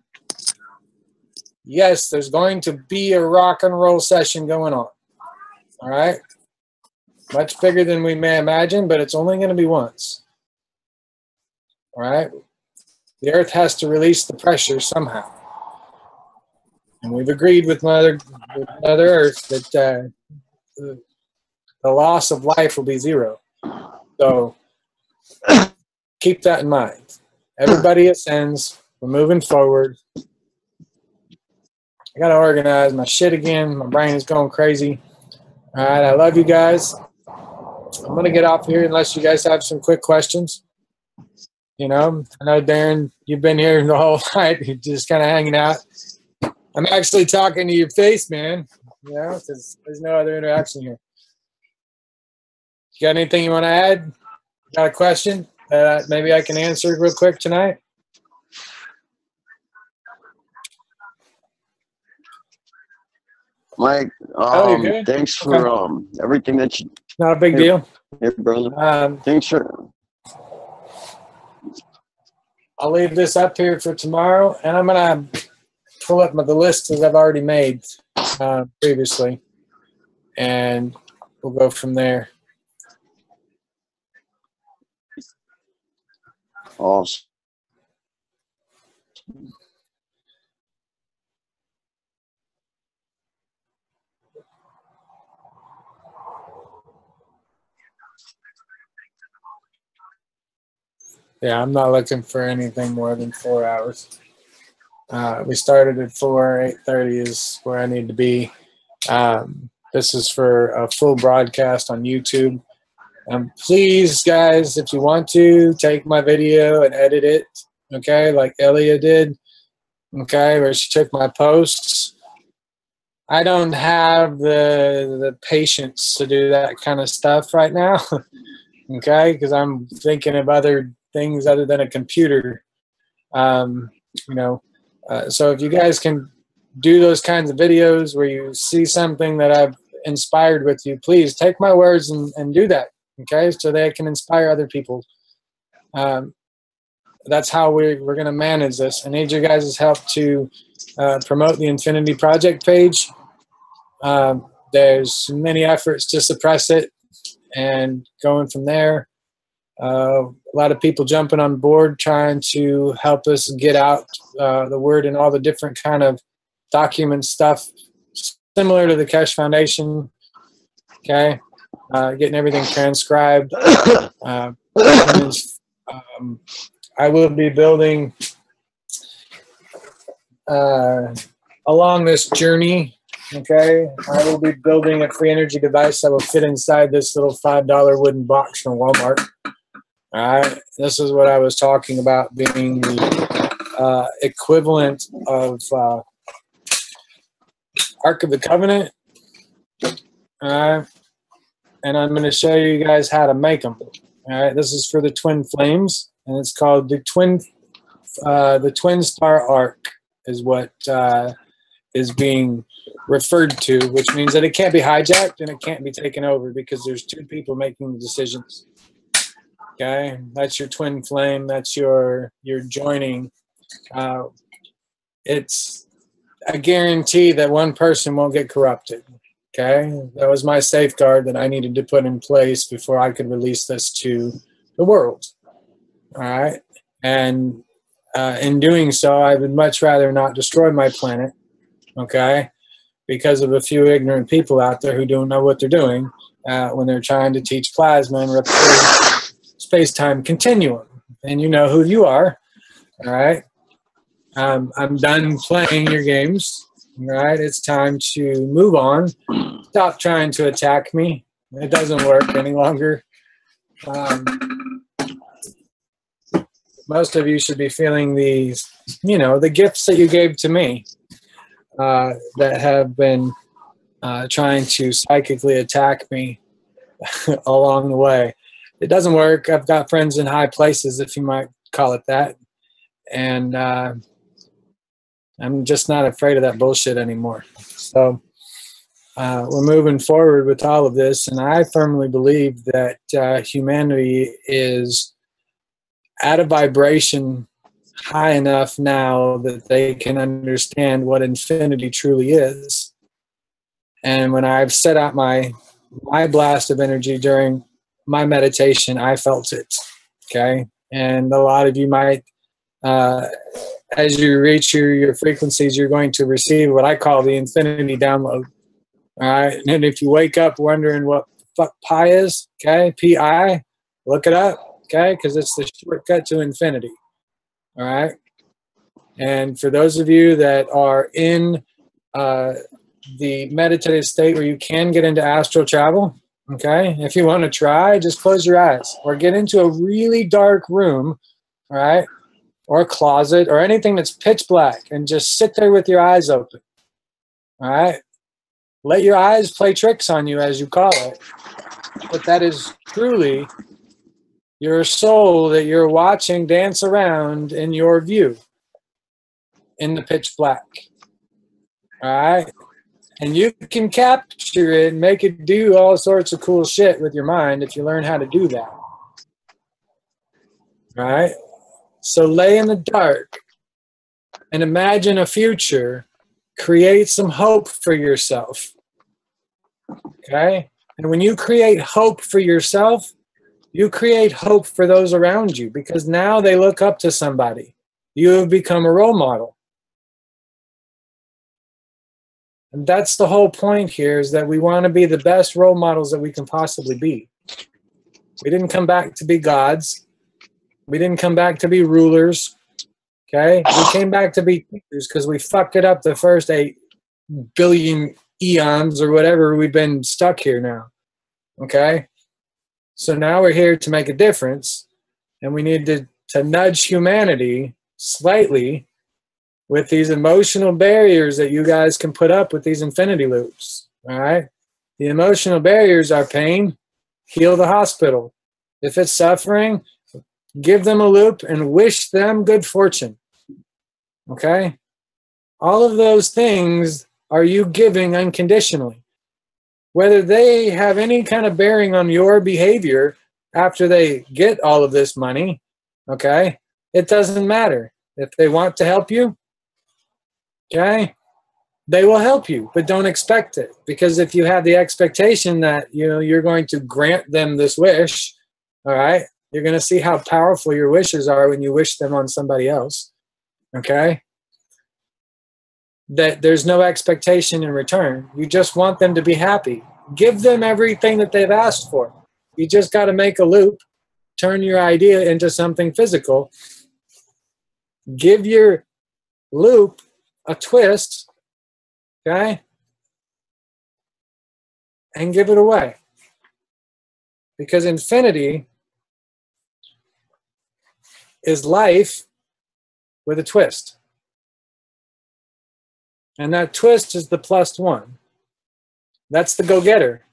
Yes, there's going to be a rock and roll session going on, all right? Much bigger than we may imagine, but it's only going to be once, all right? The Earth has to release the pressure somehow. And we've agreed with Mother Earth that the loss of life will be 0. So keep that in mind. Everybody ascends. We're moving forward. I got to organize my shit again. My brain is going crazy. All right, I love you guys. I'm going to get off here unless you guys have some quick questions. You know, I know, Darren, you've been here the whole night. You're just kind of hanging out. I'm actually talking to your face, man. You know, because there's no other interaction here. You got anything you want to add? Got a question that maybe I can answer real quick tonight? Mike, thanks for everything that you... Not a big deal. Hey, brother. Thanks for... I'll leave this up here for tomorrow, and I'm going to pull up the list that I've already made previously, and we'll go from there. Awesome. Yeah, I'm not looking for anything more than 4 hours. We started at 4, 8:30 is where I need to be. This is for a full broadcast on YouTube. Please, guys, if you want to, take my video and edit it, okay, like Elia did, okay, where she took my posts. I don't have the patience to do that kind of stuff right now, okay, because I'm thinking of other things other than a computer, you know. So if you guys can do those kinds of videos where you see something that I've inspired with you, please take my words and do that, okay, so they can inspire other people. That's how we're going to manage this. I need your guys' help to promote the Infinity Project page. There's many efforts to suppress it, and going from there. A lot of people jumping on board trying to help us get out the word and all the different kind of document stuff similar to the Keshe Foundation, okay? Getting everything transcribed. I will be building along this journey, okay? I will be building a free energy device that will fit inside this little $5 wooden box from Walmart. All right, this is what I was talking about being the equivalent of Ark of the Covenant. All right, and I'm going to show you guys how to make them. All right, this is for the Twin Flames, and it's called the Twin Star Ark is what is being referred to, which means that it can't be hijacked and it can't be taken over because there's 2 people making the decisions. Okay, that's your twin flame. That's your joining. It's a guarantee that one person won't get corrupted. Okay, that was my safeguard that I needed to put in place before I could release this to the world. All right, and in doing so, I would much rather not destroy my planet. Okay, because of a few ignorant people out there who don't know what they're doing when they're trying to teach plasma and reptilian space-time continuum, and you know who you are. All right, I'm done playing your games. All right, it's time to move on. Stop trying to attack me. It doesn't work any longer. Most of you should be feeling these, the gifts that you gave to me that have been trying to psychically attack me along the way. It doesn't work. I've got friends in high places, if you might call it that. And I'm just not afraid of that bullshit anymore. So we're moving forward with all of this. And I firmly believe that humanity is at a vibration high enough now that they can understand what infinity truly is. And when I've set out my blast of energy during my meditation, I felt it. Okay. And a lot of you might, as you reach your frequencies, you're going to receive what I call the infinity download. All right. And if you wake up wondering what the fuck pi is, okay, P-I, look it up, okay, because it's the shortcut to infinity. All right. And for those of you that are in the meditative state where you can get into astral travel, okay, if you want to try, just close your eyes or get into a really dark room, all right, or a closet or anything that's pitch black and just sit there with your eyes open. All right. Let your eyes play tricks on you, as you call it. But that is truly your soul that you're watching dance around in your view in the pitch black. All right. And you can capture it and make it do all sorts of cool shit with your mind if you learn how to do that. All right. So lay in the dark and imagine a future. Create some hope for yourself. Okay? And when you create hope for yourself, you create hope for those around you because now they look up to somebody. You have become a role model. And that's the whole point here, is that we want to be the best role models that we can possibly be. We didn't come back to be gods. We didn't come back to be rulers. Okay? We came back to be teachers because we fucked it up the first 8 billion eons or whatever. We've been stuck here now. Okay? So now we're here to make a difference, and we need to nudge humanity slightly with these emotional barriers that you guys can put up with these infinity loops. All right? The emotional barriers are pain, heal the hospital. If it's suffering, give them a loop and wish them good fortune. Okay? All of those things are you giving unconditionally. Whether they have any kind of bearing on your behavior after they get all of this money, okay, it doesn't matter. If they want to help you, okay, they will help you, but don't expect it. Because if you have the expectation that, you're going to grant them this wish, all right, you're going to see how powerful your wishes are when you wish them on somebody else, okay? That there's no expectation in return. You just want them to be happy. Give them everything that they've asked for. You just got to make a loop, turn your idea into something physical, give your loop a twist, okay, and give it away. Because infinity is life with a twist. And that twist is the +1. That's the go-getter.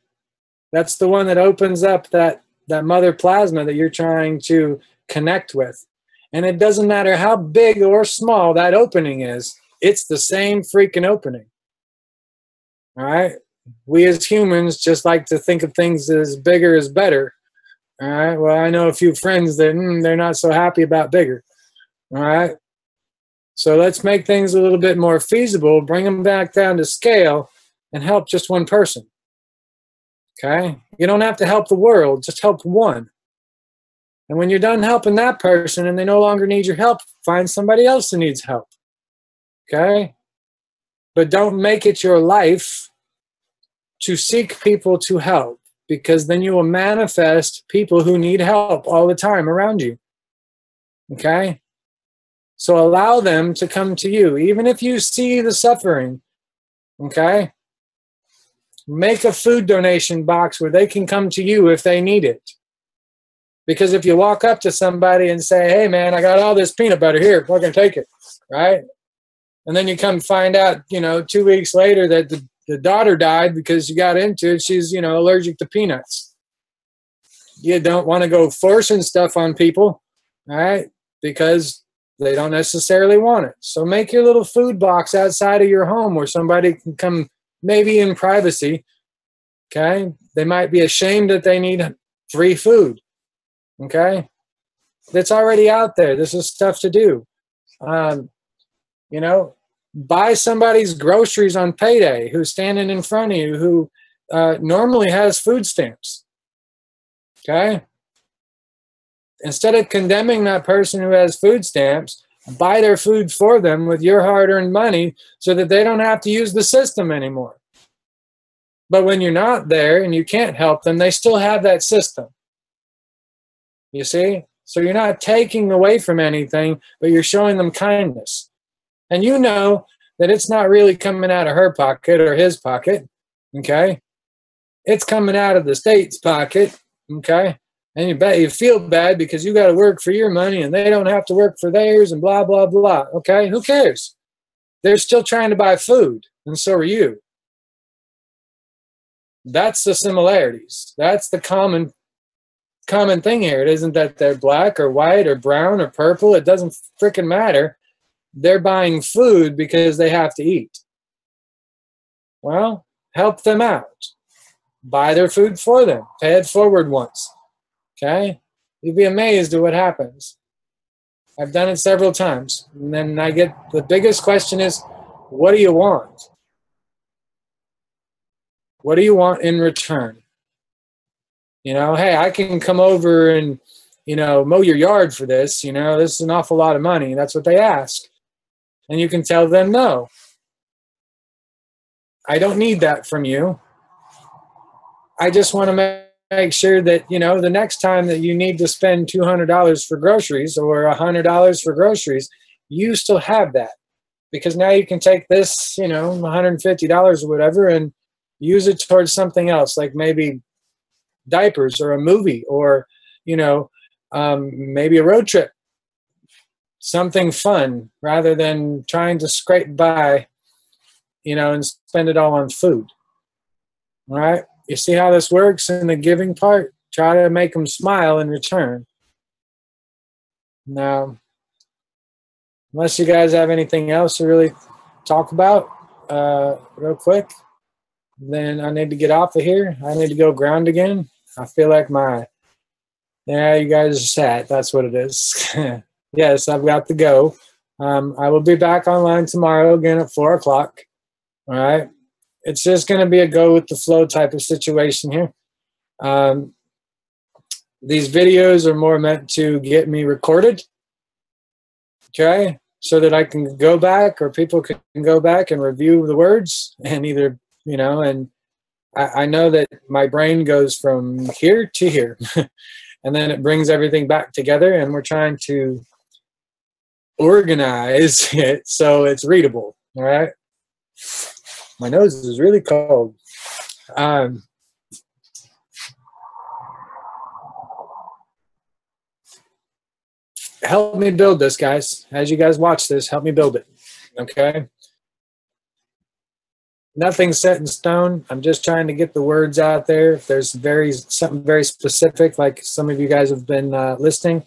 That's the one that opens up that mother plasma that you're trying to connect with. And it doesn't matter how big or small that opening is, it's the same freaking opening. All right? We as humans just like to think of things as bigger is better. All right? Well, I know a few friends that they're not so happy about bigger. All right? So let's make things a little bit more feasible, bring them back down to scale, and help just one person. Okay? You don't have to help the world, just help one. And when you're done helping that person and they no longer need your help, find somebody else that needs help. Okay? But don't make it your life to seek people to help, because then you will manifest people who need help all the time around you. Okay? So allow them to come to you, even if you see the suffering. Okay? make a food donation box where they can come to you if they need it. Because if you walk up to somebody and say, hey, man, I got all this peanut butter here, fucking take it, right? And then you come find out, 2 weeks later that the daughter died because you got into it. She's, allergic to peanuts. You don't want to go forcing stuff on people, all right? Because they don't necessarily want it. So make your little food box outside of your home where somebody can come, maybe in privacy, okay? They might be ashamed that they need free food, okay? That's already out there. This is stuff to do. Buy somebody's groceries on payday who's standing in front of you who normally has food stamps, okay? Instead of condemning that person who has food stamps, buy their food for them with your hard-earned money so that they don't have to use the system anymore. But when you're not there and you can't help them, they still have that system. You see? So you're not taking away from anything, but you're showing them kindness. And you know that it's not really coming out of her pocket or his pocket, okay? It's coming out of the state's pocket, okay? And you feel bad because you got to work for your money and they don't have to work for theirs and blah, blah, blah, okay? Who cares? They're still trying to buy food, and so are you. That's the similarities. That's the common thing here. It isn't that they're black or white or brown or purple. It doesn't freaking matter. They're buying food because they have to eat. Well, help them out. Buy their food for them. Pay it forward once. Okay? You'd be amazed at what happens. I've done it several times. And then I get the biggest question is, what do you want? What do you want in return? Hey, I can come over and, mow your yard for this. This is an awful lot of money. That's what they ask. And you can tell them, no, I don't need that from you. I just want to make sure that, the next time that you need to spend $200 for groceries or $100 for groceries, you still have that. Because now you can take this, $150 or whatever and use it towards something else, like maybe diapers or a movie or, maybe a road trip. Something fun rather than trying to scrape by, and spend it all on food. All right? You see how this works in the giving part? Try to make them smile in return. Now, unless you guys have anything else to really talk about real quick, then I need to get off of here. I need to go ground again. I feel like you guys are sad. That's what it is. Yes, I've got to go. I will be back online tomorrow again at 4 o'clock. All right. It's just going to be a go with the flow type of situation here. These videos are more meant to get me recorded. Okay. So that I can go back or people can go back and review the words and either, and I know that my brain goes from here to here and then it brings everything back together and we're trying to organize it so it's readable. All right. My nose is really cold. Help me build this, guys. As you guys watch this, help me build it. Okay. Nothing's set in stone. I'm just trying to get the words out there. If there's something very specific, like some of you guys have been listing,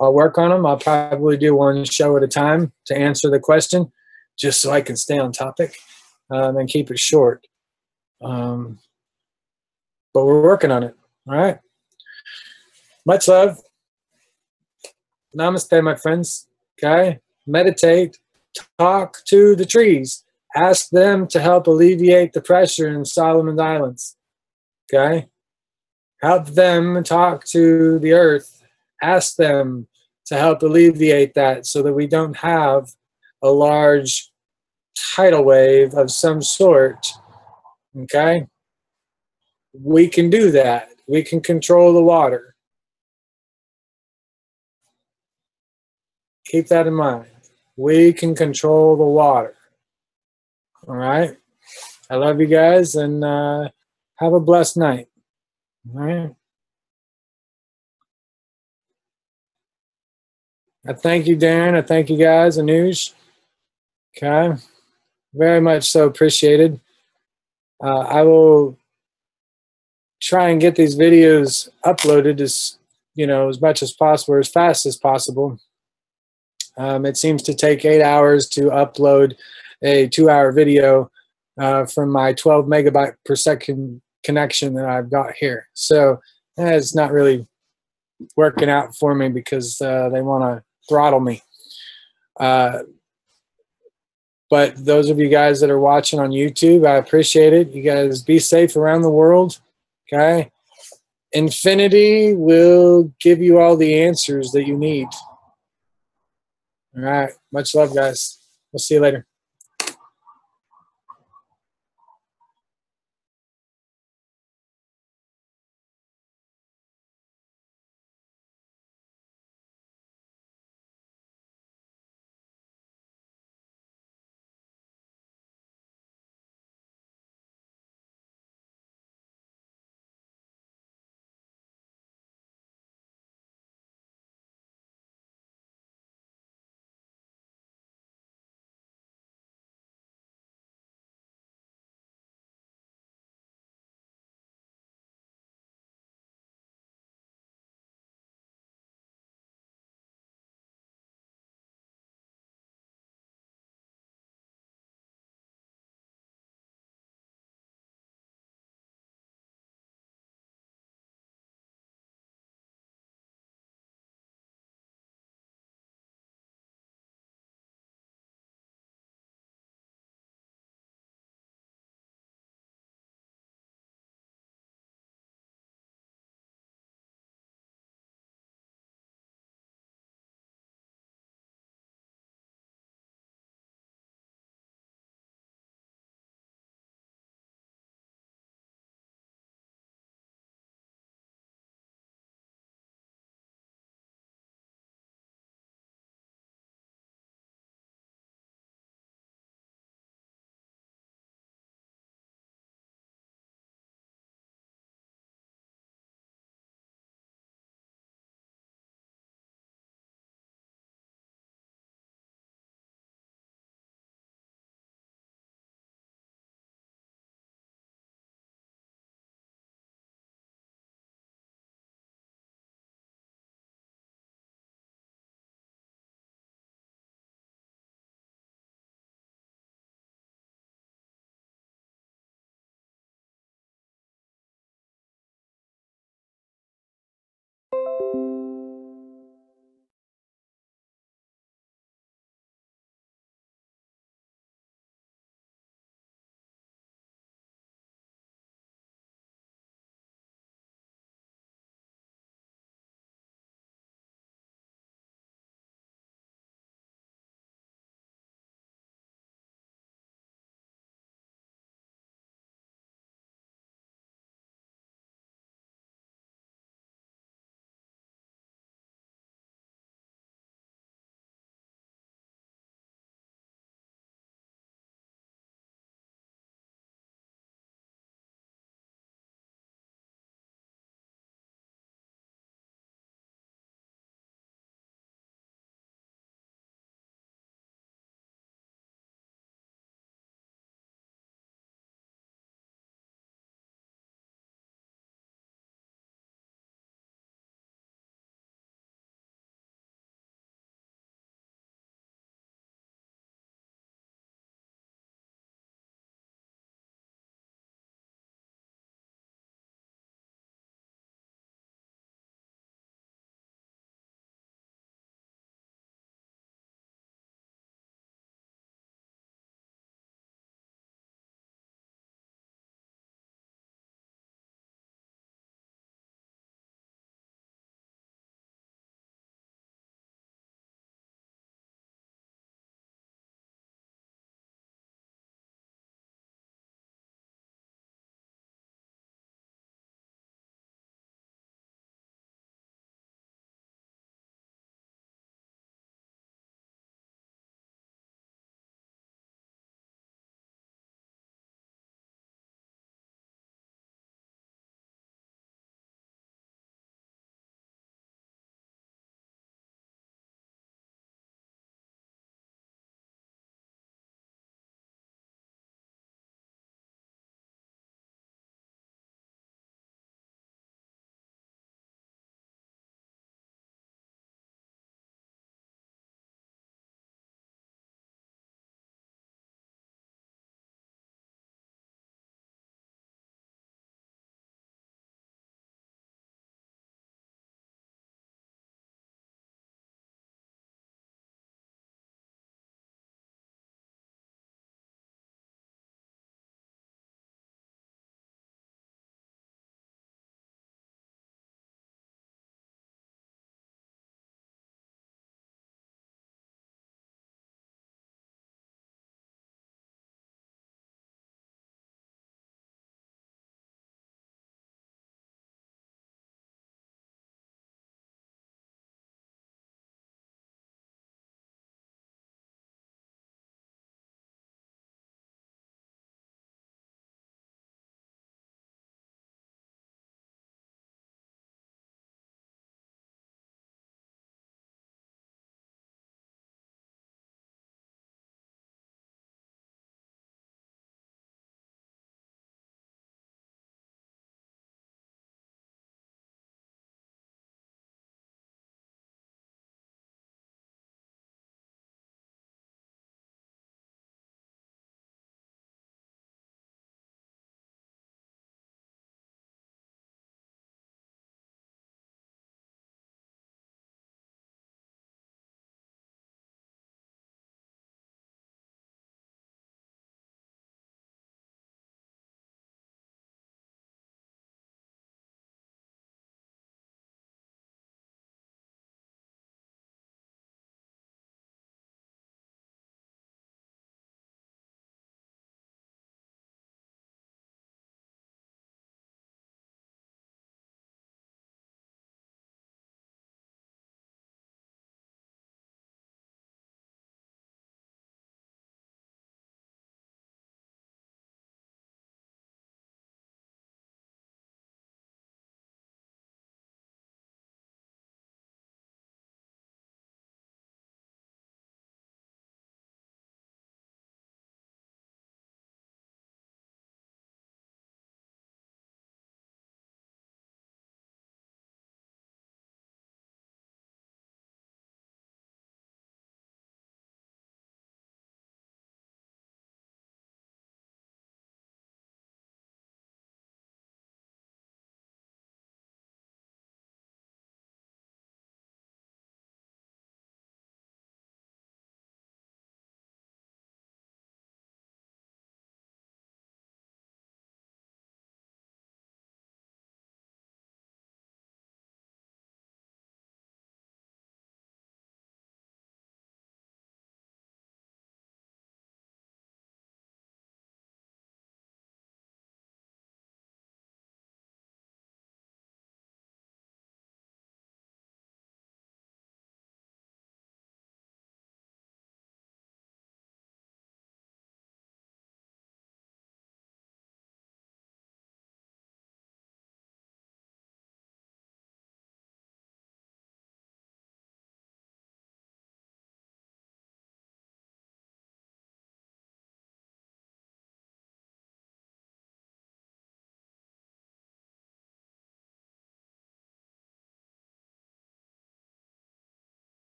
I'll work on them. I'll probably do one show at a time to answer the question, just so I can stay on topic and keep it short. But we're working on it. All right. Much love. Namaste, my friends. Okay. Meditate. Talk to the trees. Ask them to help alleviate the pressure in Solomon Islands. Okay. Help them talk to the earth. Ask them to help alleviate that so that we don't have a large tidal wave of some sort. Okay? We can do that. We can control the water. Keep that in mind. We can control the water. All right? I love you guys, and Have a blessed night. All right. I thank you, Darren. I thank you guys, Anuj. Okay. Very much so appreciated. I will try and get these videos uploaded as much as possible, as fast as possible. It seems to take 8 hours to upload a 2-hour video from my 12 megabyte per second connection that I've got here. So it's not really working out for me because they want to throttle me. But those of you guys that are watching on YouTube, I appreciate it. You guys be safe around the world. Okay. Infinity will give you all the answers that you need. All right. Much love, guys. We'll see you later.